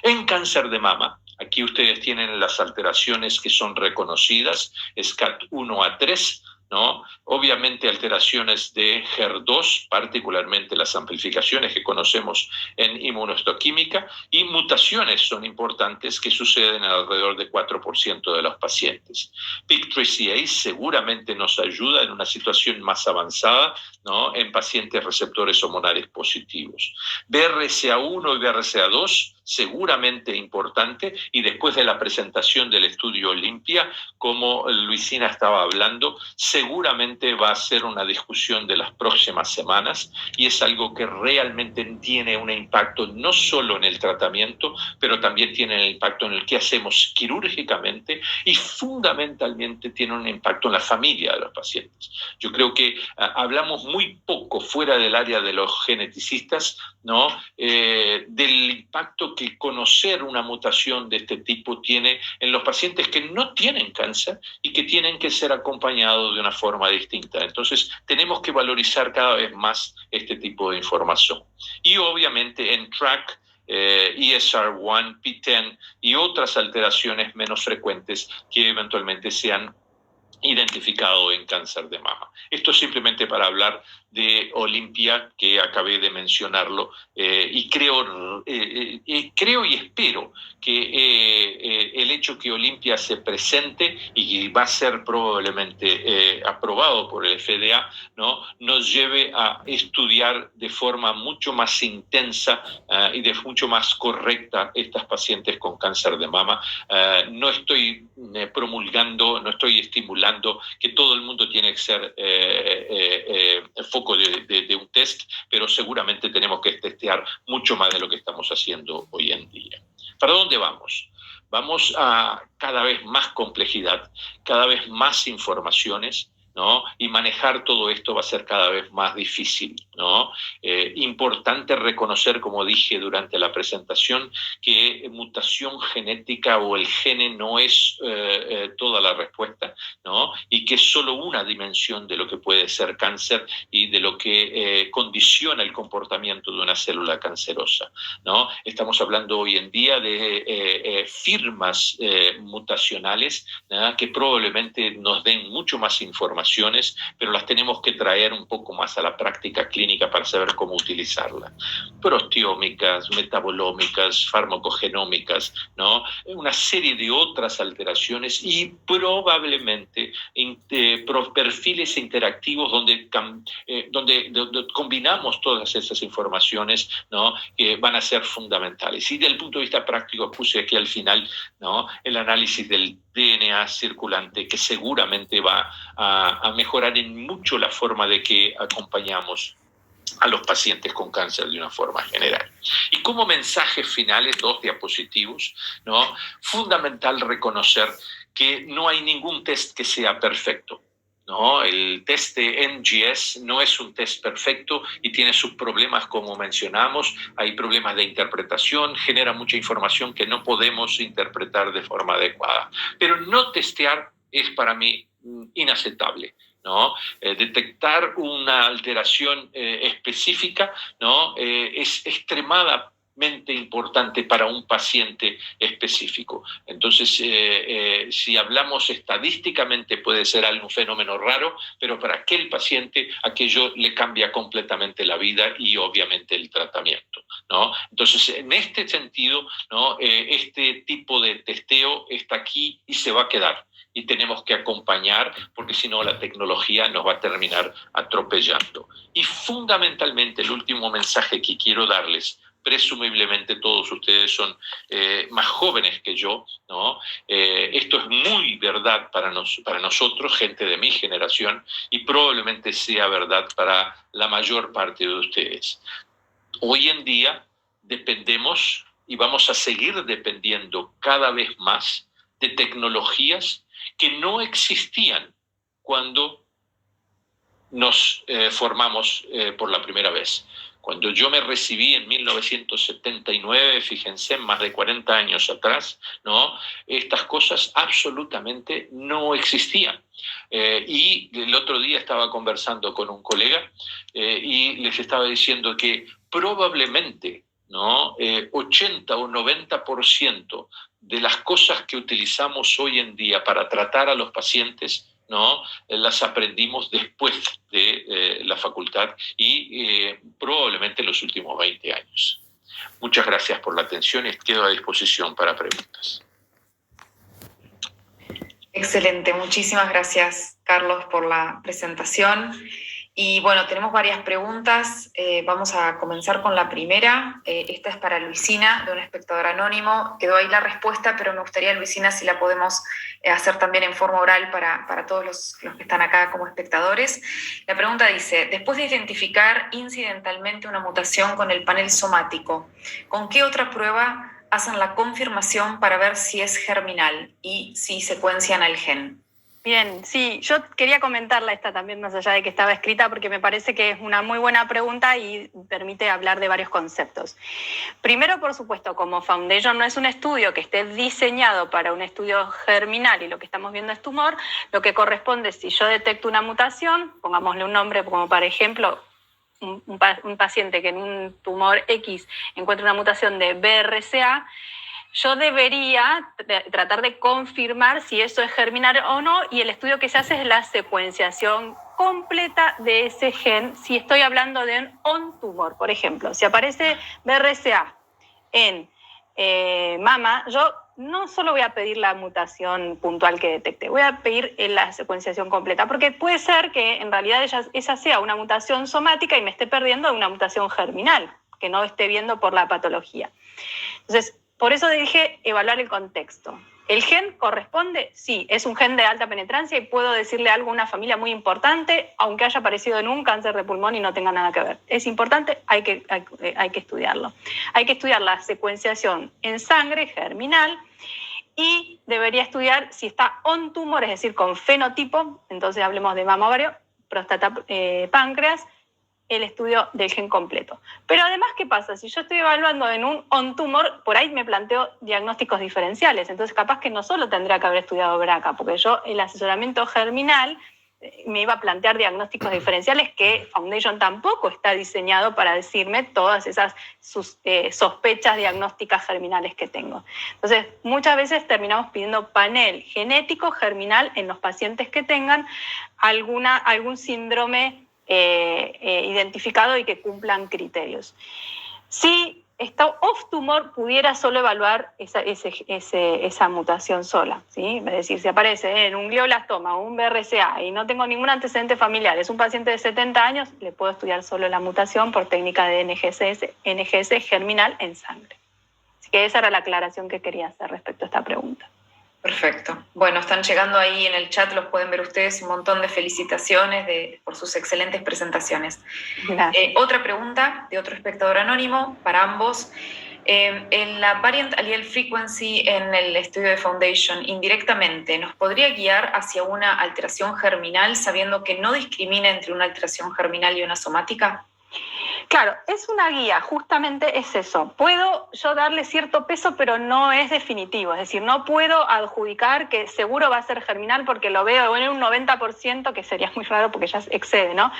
En cáncer de mama, aquí ustedes tienen las alteraciones que son reconocidas, SCAT1 a 3, ¿no? Obviamente alteraciones de HER2, particularmente las amplificaciones que conocemos en inmunohistoquímica, y mutaciones son importantes que suceden alrededor de 4% de los pacientes. PIK3CA seguramente nos ayuda en una situación más avanzada, ¿no? En pacientes receptores hormonales positivos. BRCA1 y BRCA2 seguramente importante, y después de la presentación del estudio Olimpia, como Luisina estaba hablando, seguramente va a ser una discusión de las próximas semanas, y es algo que realmente tiene un impacto no solo en el tratamiento, pero también tiene un impacto en el que hacemos quirúrgicamente, y fundamentalmente tiene un impacto en la familia de los pacientes. Yo creo que hablamos muy poco fuera del área de los geneticistas, ¿no? Del impacto que conocer una mutación de este tipo tiene en los pacientes que no tienen cáncer y que tienen que ser acompañados de una forma distinta. Entonces, tenemos que valorizar cada vez más este tipo de información. Y obviamente en TRAC, ESR1, PTEN y otras alteraciones menos frecuentes que eventualmente se han identificado en cáncer de mama. Esto es simplemente para hablar de Olimpia, que acabé de mencionarlo, y creo y espero que el hecho que Olimpia se presente y va a ser probablemente aprobado por el FDA, ¿no? Nos lleve a estudiar de forma mucho más intensa y de mucho más correcta estas pacientes con cáncer de mama. No estoy promulgando, no estoy estimulando que todo el mundo tiene que ser foco de un test, pero seguramente tenemos que testear mucho más de lo que estamos haciendo hoy en día. ¿Para dónde vamos? Vamos a cada vez más complejidad, cada vez más informaciones, ¿no? Y manejar todo esto va a ser cada vez más difícil, ¿no? Importante reconocer, como dije durante la presentación, que mutación genética o el gene no es toda la respuesta, ¿no? Y que es solo una dimensión de lo que puede ser cáncer y de lo que condiciona el comportamiento de una célula cancerosa, ¿no? Estamos hablando hoy en día de firmas mutacionales, ¿no? Que probablemente nos den mucho más información, pero las tenemos que traer un poco más a la práctica clínica para saber cómo utilizarla. Proteómicas, metabolómicas, farmacogenómicas, ¿no? Una serie de otras alteraciones y probablemente perfiles interactivos donde combinamos todas esas informaciones, ¿no? Que van a ser fundamentales. Y desde el punto de vista práctico puse aquí al final, ¿no? El análisis del DNA circulante, que seguramente va a mejorar en mucho la forma de que acompañamos a los pacientes con cáncer de una forma general. Y como mensajes finales, 2 diapositivos, ¿no? Fundamental reconocer que no hay ningún test que sea perfecto, ¿no? El test de NGS no es un test perfecto y tiene sus problemas, como mencionamos. Hay problemas de interpretación, genera mucha información que no podemos interpretar de forma adecuada. Pero no testear es para mí inaceptable, ¿no? Detectar una alteración específica, ¿no? Es extremadamente importante para un paciente específico. Entonces, si hablamos estadísticamente puede ser un fenómeno raro, pero para aquel paciente aquello le cambia completamente la vida y obviamente el tratamiento, ¿no? Entonces, en este sentido, ¿no? Este tipo de testeo está aquí y se va a quedar. Y tenemos que acompañar, porque si no la tecnología nos va a terminar atropellando. Y fundamentalmente el último mensaje que quiero darles presumiblemente todos ustedes son más jóvenes que yo, ¿no? Esto es muy verdad para nosotros, gente de mi generación, y probablemente sea verdad para la mayor parte de ustedes. Hoy en día dependemos y vamos a seguir dependiendo cada vez más de tecnologías que no existían cuando nos formamos por la primera vez. Cuando yo me recibí en 1979, fíjense, más de 40 años atrás, ¿no? Estas cosas absolutamente no existían. Y el otro día estaba conversando con un colega y les estaba diciendo que probablemente, ¿no? 80 o 90% de las cosas que utilizamos hoy en día para tratar a los pacientes, ¿no? Las aprendimos después de la facultad y probablemente en los últimos 20 años. Muchas gracias por la atención y quedo a disposición para preguntas. Excelente, muchísimas gracias, Carlos, por la presentación. Y bueno, tenemos varias preguntas. Vamos a comenzar con la primera. Esta es para Luisina, de un espectador anónimo. Quedó ahí la respuesta, pero me gustaría, Luisina, si la podemos hacer también en forma oral para todos los que están acá como espectadores. La pregunta dice: después de identificar incidentalmente una mutación con el panel somático, ¿con qué otra prueba hacen la confirmación para ver si es germinal y si secuencian al gen? Bien, sí, yo quería comentarla esta también, más allá de que estaba escrita, porque me parece que es una muy buena pregunta y permite hablar de varios conceptos. Primero, por supuesto, como Foundation no es un estudio que esté diseñado para un estudio germinal y lo que estamos viendo es tumor, lo que corresponde, si yo detecto una mutación, pongámosle un nombre como por ejemplo, un paciente que en un tumor X encuentra una mutación de BRCA, yo debería tratar de confirmar si eso es germinal o no, y el estudio que se hace es la secuenciación completa de ese gen. Si estoy hablando de un on-tumor, por ejemplo, si aparece BRCA en mama, yo no solo voy a pedir la mutación puntual que detecte, voy a pedir la secuenciación completa, porque puede ser que en realidad esa sea una mutación somática y me esté perdiendo de una mutación germinal, que no esté viendo por la patología. Entonces, por eso dije evaluar el contexto. ¿El gen corresponde? Sí, es un gen de alta penetrancia y puedo decirle algo a una familia muy importante, aunque haya aparecido en un cáncer de pulmón y no tenga nada que ver. Es importante, hay que estudiarlo. Hay que estudiar la secuenciación en sangre germinal y debería estudiar si está on tumor, es decir, con fenotipo, entonces hablemos de mama, ovario, próstata, páncreas, el estudio del gen completo. Pero además, ¿qué pasa? Si yo estoy evaluando en un on-tumor, por ahí me planteo diagnósticos diferenciales. Entonces, capaz que no solo tendría que haber estudiado BRCA, porque yo el asesoramiento germinal me iba a plantear diagnósticos diferenciales que Foundation tampoco está diseñado para decirme todas esas sospechas diagnósticas germinales que tengo. Entonces, muchas veces terminamos pidiendo panel genético germinal en los pacientes que tengan algún síndrome identificado y que cumplan criterios. Si está off-tumor, pudiera solo evaluar esa mutación sola, ¿sí? Es decir, si aparece en un glioblastoma o un BRCA y no tengo ningún antecedente familiar, es un paciente de 70 años, le puedo estudiar solo la mutación por técnica de NGS germinal en sangre. Así que esa era la aclaración que quería hacer respecto a esta pregunta. Perfecto. Bueno, están llegando ahí en el chat, los pueden ver ustedes, un montón de felicitaciones por sus excelentes presentaciones. Otra pregunta de otro espectador anónimo para ambos. En la Variant Allele Frequency en el estudio de Foundation, indirectamente, ¿nos podría guiar hacia una alteración germinal sabiendo que no discrimina entre una alteración germinal y una somática? Claro, es una guía, justamente es eso. Puedo yo darle cierto peso, pero no es definitivo. Es decir, no puedo adjudicar que seguro va a ser germinal porque lo veo en un 90%, que sería muy raro porque ya excede, ¿no?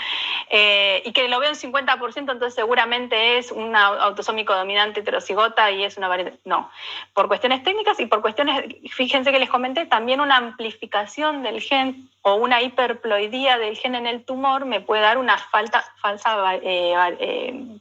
Y que lo veo en 50%, entonces seguramente es un autosómico dominante heterocigota y es una variante. No, por cuestiones técnicas y por cuestiones, fíjense que les comenté, también una amplificación del gen o una hiperploidía del gen en el tumor me puede dar una falsa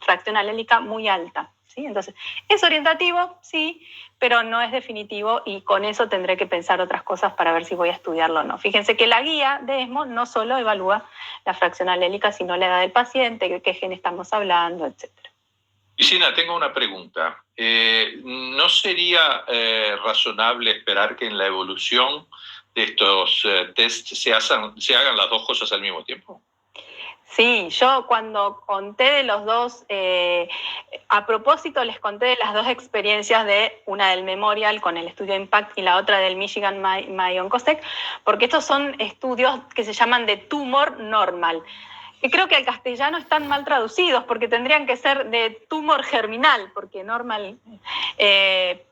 fracción alélica muy alta, ¿sí? Entonces, es orientativo, sí, pero no es definitivo y con eso tendré que pensar otras cosas para ver si voy a estudiarlo o no. Fíjense que la guía de ESMO no solo evalúa la fracción alélica, sino la edad del paciente, qué gen estamos hablando, etc. Cristina, tengo una pregunta. ¿No sería razonable esperar que en la evolución de estos tests se hagan las dos cosas al mismo tiempo? Sí, yo cuando conté de los dos, a propósito les conté de las dos experiencias, de una del Memorial con el estudio Impact y la otra del Michigan My Oncostec, porque estos son estudios que se llaman de tumor normal, que creo que al castellano están mal traducidos, porque tendrían que ser de tumor germinal, porque normal,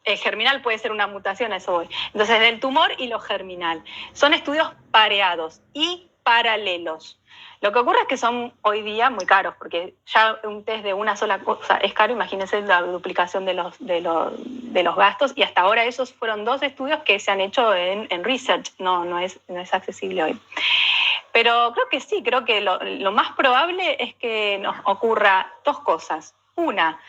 germinal puede ser una mutación, a eso voy. Entonces, del tumor y lo germinal. Son estudios pareados y paralelos. Lo que ocurre es que son hoy día muy caros, porque ya un test de una sola cosa es caro. Imagínense la duplicación de los gastos, y hasta ahora esos fueron 2 estudios que se han hecho en research, no es accesible hoy. Pero creo que sí, creo que lo más probable es que nos ocurra 2 cosas. Una,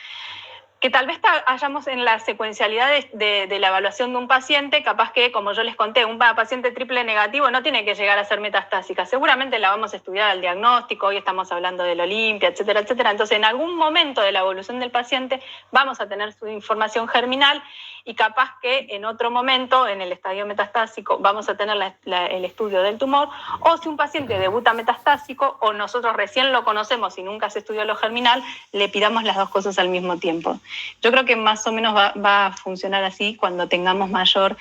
que tal vez hayamos en la secuencialidad de la evaluación de un paciente, capaz que, como yo les conté, un paciente triple negativo no tiene que llegar a ser metastásica. Seguramente la vamos a estudiar al diagnóstico, hoy estamos hablando del Olimpia, etcétera, etcétera. Entonces, en algún momento de la evolución del paciente vamos a tener su información germinal, y capaz que en otro momento, en el estadio metastásico, vamos a tener el estudio del tumor, o si un paciente debuta metastásico o nosotros recién lo conocemos y nunca se estudió lo germinal, le pidamos las 2 cosas al mismo tiempo. Yo creo que más o menos va a funcionar así cuando tengamos mayor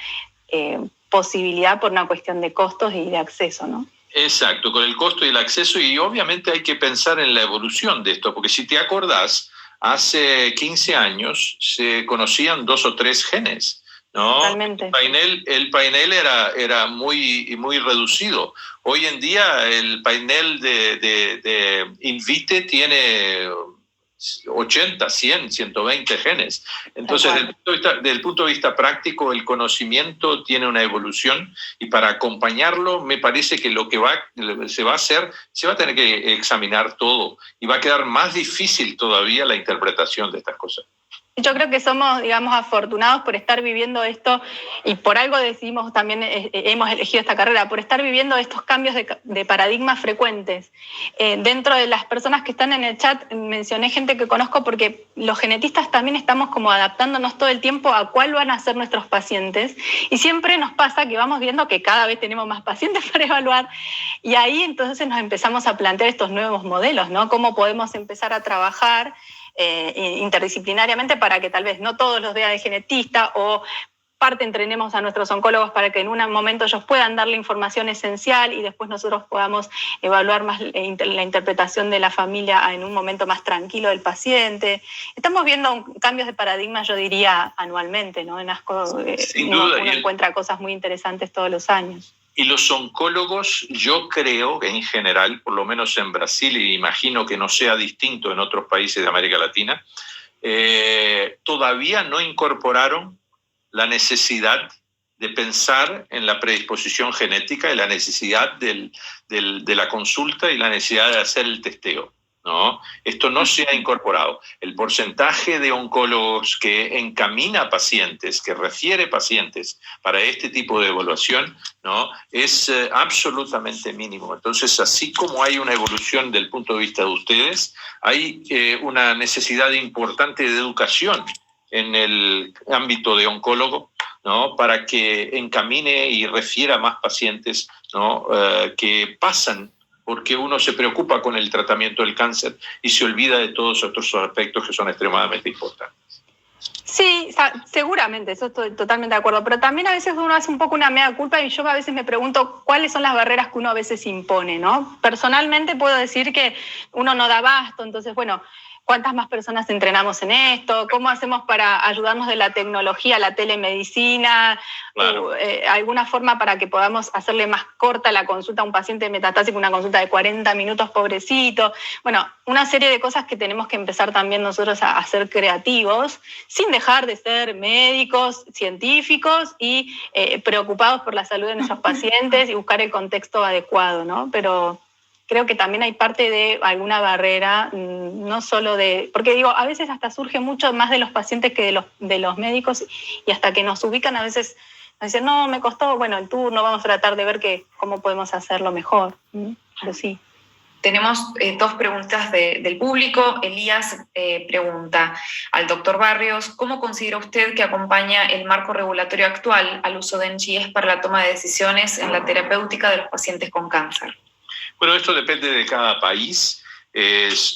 posibilidad, por una cuestión de costos y de acceso, ¿no? Exacto, con el costo y el acceso, y obviamente hay que pensar en la evolución de esto, porque si te acordás, hace 15 años se conocían 2 o 3 genes, ¿no? Totalmente. El panel era muy reducido. Hoy en día el panel de Invite tiene 80, 100, 120 genes. Entonces, desde el punto de vista práctico, el conocimiento tiene una evolución, y para acompañarlo, me parece que lo que se va a hacer, se va a tener que examinar todo, y va a quedar más difícil todavía la interpretación de estas cosas. Yo creo que somos, digamos, afortunados por estar viviendo esto, y por algo decidimos también, hemos elegido esta carrera, por estar viviendo estos cambios de paradigmas frecuentes. Dentro de las personas que están en el chat, mencioné gente que conozco, porque los genetistas también estamos como adaptándonos todo el tiempo a cuál van a ser nuestros pacientes, y siempre nos pasa que vamos viendo que cada vez tenemos más pacientes para evaluar, y ahí entonces nos empezamos a plantear estos nuevos modelos, ¿no? Cómo podemos empezar a trabajar interdisciplinariamente para que tal vez no todos los vean el genetista, o parte entrenemos a nuestros oncólogos para que en un momento ellos puedan dar la información esencial y después nosotros podamos evaluar más la interpretación de la familia en un momento más tranquilo del paciente. Estamos viendo cambios de paradigma, yo diría, anualmente, ¿no? En ASCO uno encuentra cosas muy interesantes todos los años. Y los oncólogos, yo creo, en general, por lo menos en Brasil, y imagino que no sea distinto en otros países de América Latina, todavía no incorporaron la necesidad de pensar en la predisposición genética, y la necesidad de la consulta, y la necesidad de hacer el testeo, ¿no? Esto no se ha incorporado. El porcentaje de oncólogos que encamina pacientes, que refiere pacientes para este tipo de evaluación, ¿no?, es absolutamente mínimo. Entonces, así como hay una evolución del punto de vista de ustedes, hay una necesidad importante de educación en el ámbito de oncólogo, ¿no?, para que encamine y refiera más pacientes, ¿no?, que pasan, porque uno se preocupa con el tratamiento del cáncer y se olvida de todos otros aspectos que son extremadamente importantes. Sí, seguramente, eso estoy totalmente de acuerdo, pero también a veces uno hace un poco una mea culpa, y yo a veces me pregunto cuáles son las barreras que uno a veces impone, ¿no? Personalmente puedo decir que uno no da abasto, entonces, bueno, ¿cuántas más personas entrenamos en esto? ¿Cómo hacemos para ayudarnos de la tecnología, la telemedicina? Claro. ¿Alguna forma para que podamos hacerle más corta la consulta a un paciente metastásico, una consulta de 40 minutos, pobrecito? Bueno, una serie de cosas que tenemos que empezar también nosotros a ser creativos, sin dejar de ser médicos, científicos y preocupados por la salud de nuestros pacientes, y buscar el contexto adecuado, ¿no? Pero creo que también hay parte de alguna barrera, no solo de... Porque digo, a veces hasta surge mucho más de los pacientes que de los médicos, y hasta que nos ubican a veces nos dicen, no, me costó, bueno, el turno, vamos a tratar de ver cómo podemos hacerlo mejor. Pero sí. Tenemos dos preguntas del público. Elías pregunta al doctor Barrios, ¿cómo considera usted que acompaña el marco regulatorio actual al uso de NGS para la toma de decisiones en la terapéutica de los pacientes con cáncer? Bueno, esto depende de cada país.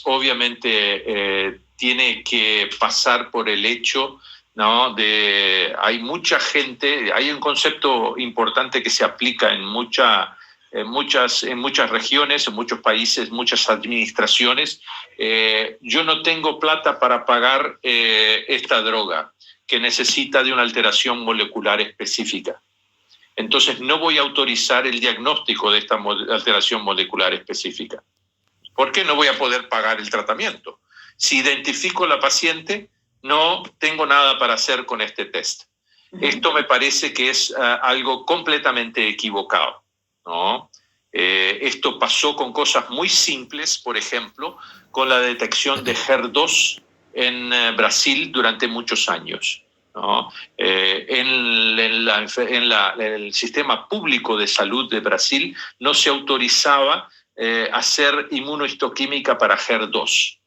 Obviamente tiene que pasar por el hecho, ¿no? Hay mucha gente, hay un concepto importante que se aplica en muchas regiones, en muchos países, muchas administraciones. Yo no tengo plata para pagar esta droga que necesita de una alteración molecular específica. Entonces no voy a autorizar el diagnóstico de esta alteración molecular específica. ¿Por qué no voy a poder pagar el tratamiento? Si identifico a la paciente, no tengo nada para hacer con este test. Esto me parece que es algo completamente equivocado, ¿no? Esto pasó con cosas muy simples, por ejemplo, con la detección de HER2 en Brasil durante muchos años, ¿no? En el sistema público de salud de Brasil no se autorizaba hacer inmunohistoquímica para HER2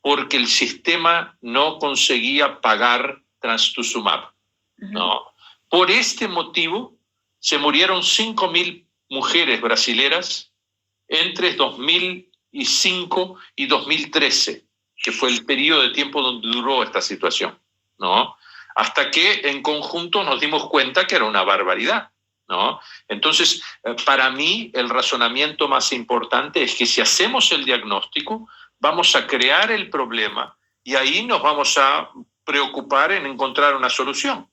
porque el sistema no conseguía pagar trastuzumab, ¿no? Por este motivo se murieron 5.000 mujeres brasileras entre 2005 y 2013, que fue el periodo de tiempo donde duró esta situación, ¿no? Hasta que en conjunto nos dimos cuenta que era una barbaridad, ¿no? Entonces, para mí, el razonamiento más importante es que si hacemos el diagnóstico, vamos a crear el problema y ahí nos vamos a preocupar en encontrar una solución,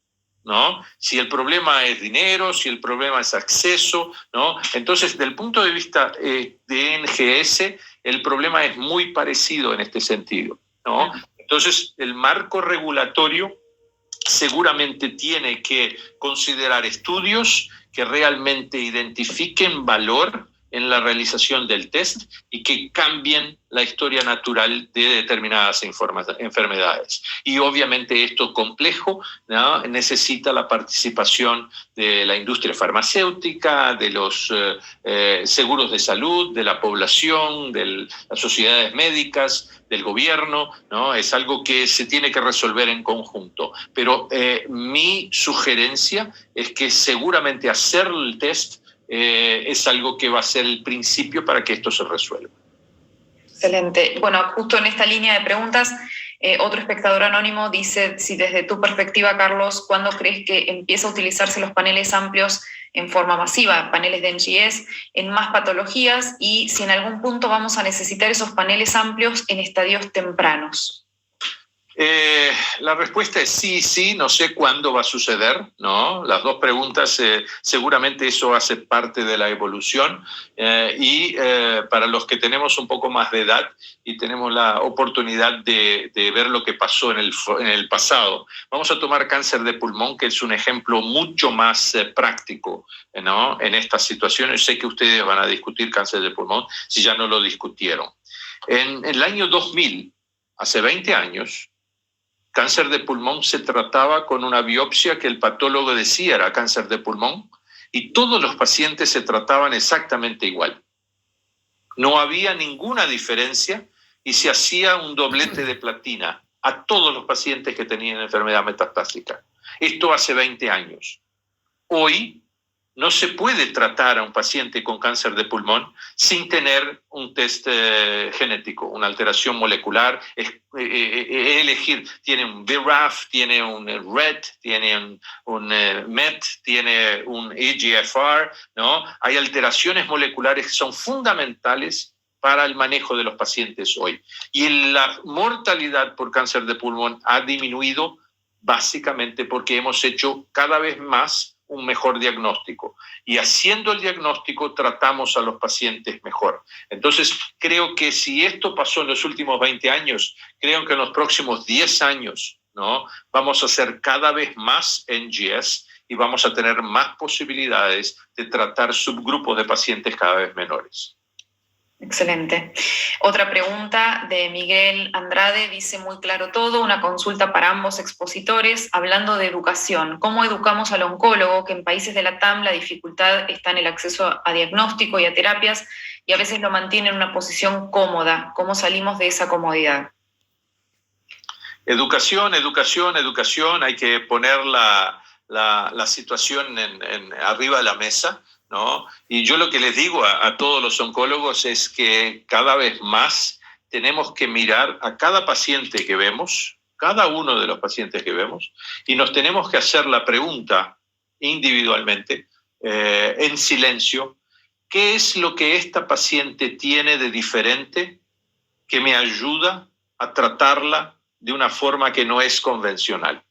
¿no? Si el problema es dinero, si el problema es acceso, ¿no? Entonces, desde el punto de vista de NGS, el problema es muy parecido en este sentido, ¿no? Entonces, el marco regulatorio seguramente tiene que considerar estudios que realmente identifiquen valor en la realización del test y que cambien la historia natural de determinadas enfermedades. Y obviamente esto complejo, ¿no? Necesita la participación de la industria farmacéutica, de los seguros de salud, de la población, de las sociedades médicas, del gobierno, ¿no? Es algo que se tiene que resolver en conjunto. Pero mi sugerencia es que seguramente hacer el test es algo que va a ser el principio para que esto se resuelva. Excelente. Bueno, justo en esta línea de preguntas, otro espectador anónimo dice, si desde tu perspectiva, Carlos, ¿cuándo crees que empieza a utilizarse los paneles amplios en forma masiva, paneles de NGS, en más patologías y si en algún punto vamos a necesitar esos paneles amplios en estadios tempranos? La respuesta es sí, no sé cuándo va a suceder, ¿no? Las dos preguntas, seguramente eso hace parte de la evolución y para los que tenemos un poco más de edad y tenemos la oportunidad de ver lo que pasó en el pasado, vamos a tomar cáncer de pulmón, que es un ejemplo mucho más práctico, ¿no? En estas situaciones. Sé que ustedes van a discutir cáncer de pulmón si ya no lo discutieron. En el año 2000, hace 20 años, cáncer de pulmón se trataba con una biopsia que el patólogo decía era cáncer de pulmón y todos los pacientes se trataban exactamente igual. No había ninguna diferencia y se hacía un doblete de platina a todos los pacientes que tenían enfermedad metastásica. Esto hace 20 años. Hoy no se puede tratar a un paciente con cáncer de pulmón sin tener un test genético, una alteración molecular, elegir, tiene un BRAF, tiene un RET, tiene un MET, tiene un EGFR, ¿no? Hay alteraciones moleculares que son fundamentales para el manejo de los pacientes hoy. Y la mortalidad por cáncer de pulmón ha disminuido básicamente porque hemos hecho cada vez más un mejor diagnóstico. Y haciendo el diagnóstico tratamos a los pacientes mejor. Entonces, creo que si esto pasó en los últimos 20 años, creo que en los próximos 10 años, ¿no? Vamos a hacer cada vez más NGS y vamos a tener más posibilidades de tratar subgrupos de pacientes cada vez menores. Excelente. Otra pregunta de Miguel Andrade, dice muy claro todo, una consulta para ambos expositores, hablando de educación. ¿Cómo educamos al oncólogo que en países de la TAM la dificultad está en el acceso a diagnóstico y a terapias y a veces lo mantiene en una posición cómoda. ¿Cómo salimos de esa comodidad? Educación, educación, educación. Hay que poner la situación arriba de la mesa, ¿no? Y yo lo que les digo a todos los oncólogos es que cada vez más tenemos que mirar a cada paciente que vemos, cada uno de los pacientes que vemos, y nos tenemos que hacer la pregunta individualmente, en silencio: ¿qué es lo que esta paciente tiene de diferente que me ayuda a tratarla de una forma que no es convencional?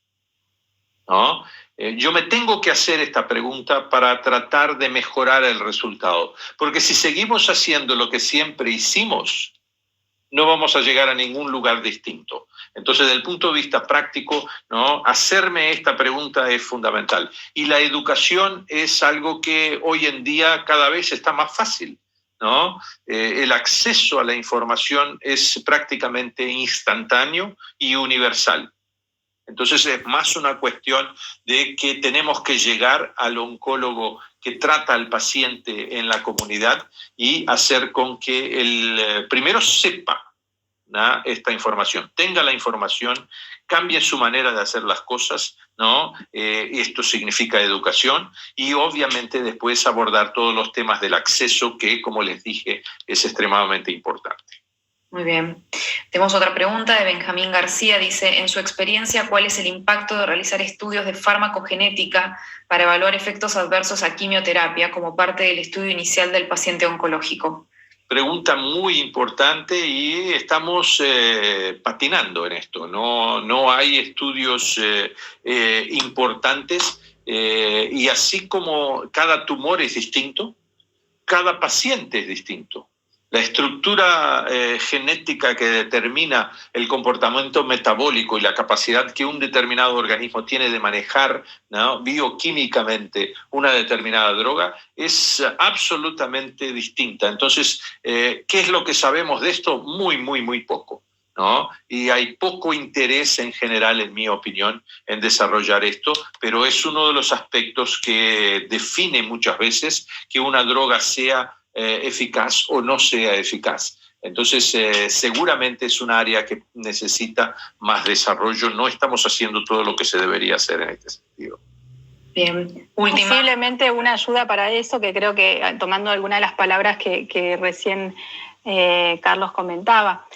¿No? Yo me tengo que hacer esta pregunta para tratar de mejorar el resultado, porque si seguimos haciendo lo que siempre hicimos, no vamos a llegar a ningún lugar distinto. Entonces, desde el punto de vista práctico, ¿no?, hacerme esta pregunta es fundamental. Y la educación es algo que hoy en día cada vez está más fácil, ¿no? El acceso a la información es prácticamente instantáneo y universal. Entonces es más una cuestión de que tenemos que llegar al oncólogo que trata al paciente en la comunidad y hacer con que él primero sepa, ¿no?, esta información, tenga la información, cambie su manera de hacer las cosas, ¿no? Esto significa educación, y obviamente después abordar todos los temas del acceso que, como les dije, es extremadamente importante. Muy bien. Tenemos otra pregunta de Benjamín García. Dice, en su experiencia, ¿cuál es el impacto de realizar estudios de farmacogenética para evaluar efectos adversos a quimioterapia como parte del estudio inicial del paciente oncológico? Pregunta muy importante, y estamos patinando en esto. No hay estudios importantes, y así como cada tumor es distinto, cada paciente es distinto. La estructura genética que determina el comportamiento metabólico y la capacidad que un determinado organismo tiene de manejar, ¿no?, bioquímicamente una determinada droga es absolutamente distinta. Entonces, ¿qué es lo que sabemos de esto? Muy, muy, muy poco, ¿no? Y hay poco interés en general, en mi opinión, en desarrollar esto, pero es uno de los aspectos que define muchas veces que una droga sea eficaz o no sea eficaz. Entonces, seguramente es un área que necesita más desarrollo. No estamos haciendo todo lo que se debería hacer en este sentido. Bien. Posiblemente una ayuda para eso, que creo que, tomando algunas de las palabras que recién Carlos comentaba,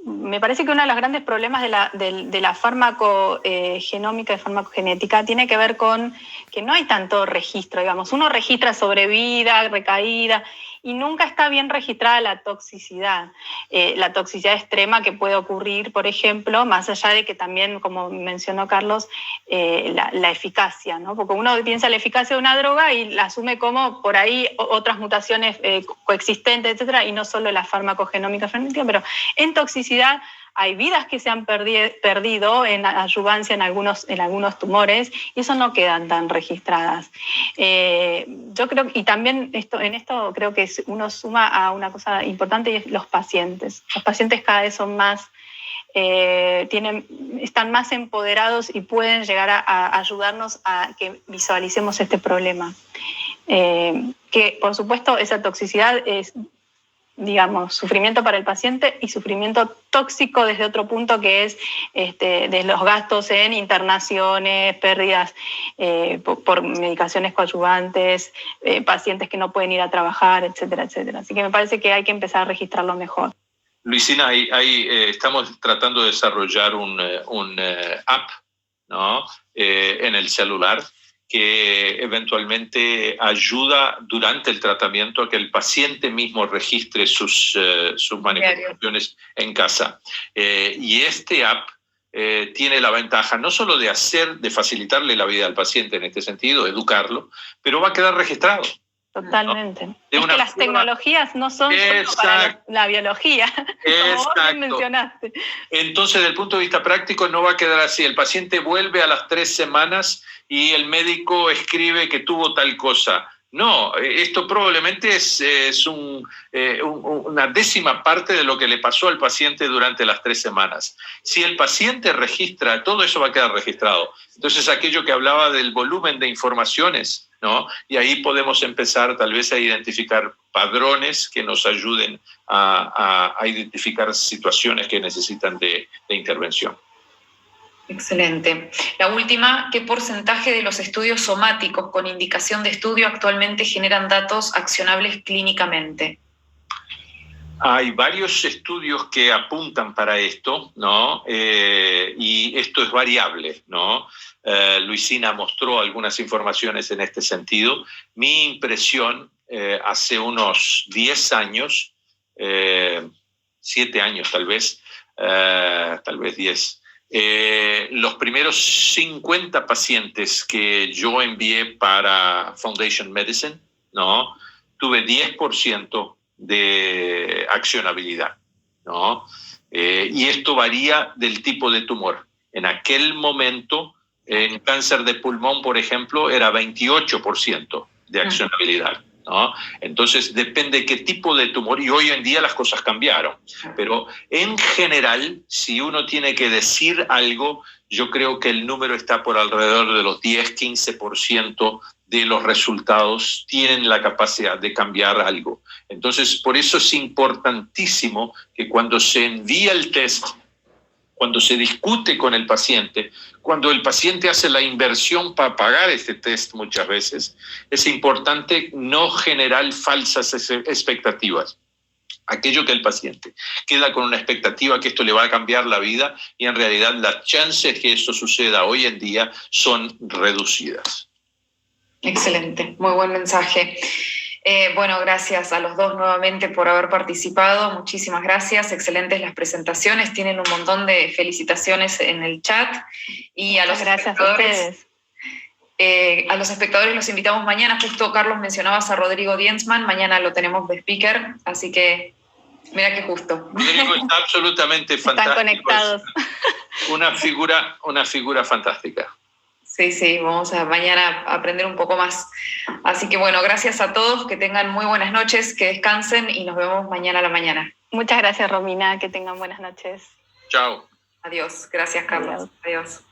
me parece que uno de los grandes problemas de la farmacogenómica y farmacogenética tiene que ver con que no hay tanto registro, digamos. Uno registra sobrevida, recaída, y nunca está bien registrada la toxicidad extrema que puede ocurrir, por ejemplo, más allá de que también, como mencionó Carlos, la eficacia, ¿no? Porque uno piensa la eficacia de una droga y la asume como por ahí otras mutaciones coexistentes, etcétera, y no solo la farmacogenómica, pero en toxicidad hay vidas que se han perdido en adyuvancia en algunos tumores, y eso no quedan tan registradas. Yo creo, y también en esto creo que uno suma a una cosa importante, y es los pacientes. Los pacientes cada vez son más, están más empoderados y pueden llegar a ayudarnos a que visualicemos este problema. Que por supuesto esa toxicidad es, digamos, sufrimiento para el paciente y sufrimiento tóxico desde otro punto, que es de los gastos en internaciones, pérdidas por medicaciones coadyuvantes, pacientes que no pueden ir a trabajar, etcétera, etcétera. Así que me parece que hay que empezar a registrarlo mejor. Luisina, estamos tratando de desarrollar un app, ¿no?, en el celular, que eventualmente ayuda durante el tratamiento a que el paciente mismo registre sus manifestaciones en casa. Y este app tiene la ventaja no solo de facilitarle la vida al paciente en este sentido, educarlo, pero va a quedar registrado. Totalmente. ¿No? Es que las tecnologías no son solo para la biología, como vos mencionaste. Entonces, desde el punto de vista práctico, no va a quedar así. El paciente vuelve a las 3 semanas y el médico escribe que tuvo tal cosa. No, esto probablemente es una décima parte de lo que le pasó al paciente durante las 3 semanas. Si el paciente registra, todo eso va a quedar registrado. Entonces, aquello que hablaba del volumen de informaciones, ¿no? Y ahí podemos empezar tal vez a identificar padrones que nos ayuden a identificar situaciones que necesitan de intervención. Excelente. La última, ¿qué porcentaje de los estudios somáticos con indicación de estudio actualmente generan datos accionables clínicamente? Hay varios estudios que apuntan para esto, ¿no? Y esto es variable, ¿no? Luisina mostró algunas informaciones en este sentido. Mi impresión, hace unos 10 años, 7 años tal vez 10, los primeros 50 pacientes que yo envié para Foundation Medicine, ¿no? Tuve 10% de accionabilidad, ¿no? Y esto varía del tipo de tumor. En aquel momento, en cáncer de pulmón, por ejemplo, era 28% de accionabilidad, ¿no? Entonces, depende qué tipo de tumor, y hoy en día las cosas cambiaron. Pero en general, si uno tiene que decir algo, yo creo que el número está por alrededor de los 10-15% de los resultados tienen la capacidad de cambiar algo. Entonces, por eso es importantísimo que cuando se envía el test, cuando se discute con el paciente, cuando el paciente hace la inversión para pagar este test muchas veces, es importante no generar falsas expectativas. Aquello que el paciente queda con una expectativa que esto le va a cambiar la vida, y en realidad las chances que esto suceda hoy en día son reducidas. Excelente, muy buen mensaje. Bueno, gracias a los dos nuevamente por haber participado. Muchísimas gracias, excelentes las presentaciones, tienen un montón de felicitaciones en el chat. Y a los espectadores, a los espectadores los invitamos mañana. Justo, Carlos, mencionabas a Rodrigo Dienzman, mañana lo tenemos de speaker, así que mira qué justo. Rodrigo está absolutamente fantástico. Están conectados. Una figura fantástica. Sí, vamos a mañana a aprender un poco más. Así que bueno, gracias a todos, que tengan muy buenas noches, que descansen y nos vemos mañana a la mañana. Muchas gracias, Romina, que tengan buenas noches. Chao. Adiós, gracias, Carlos. Adiós.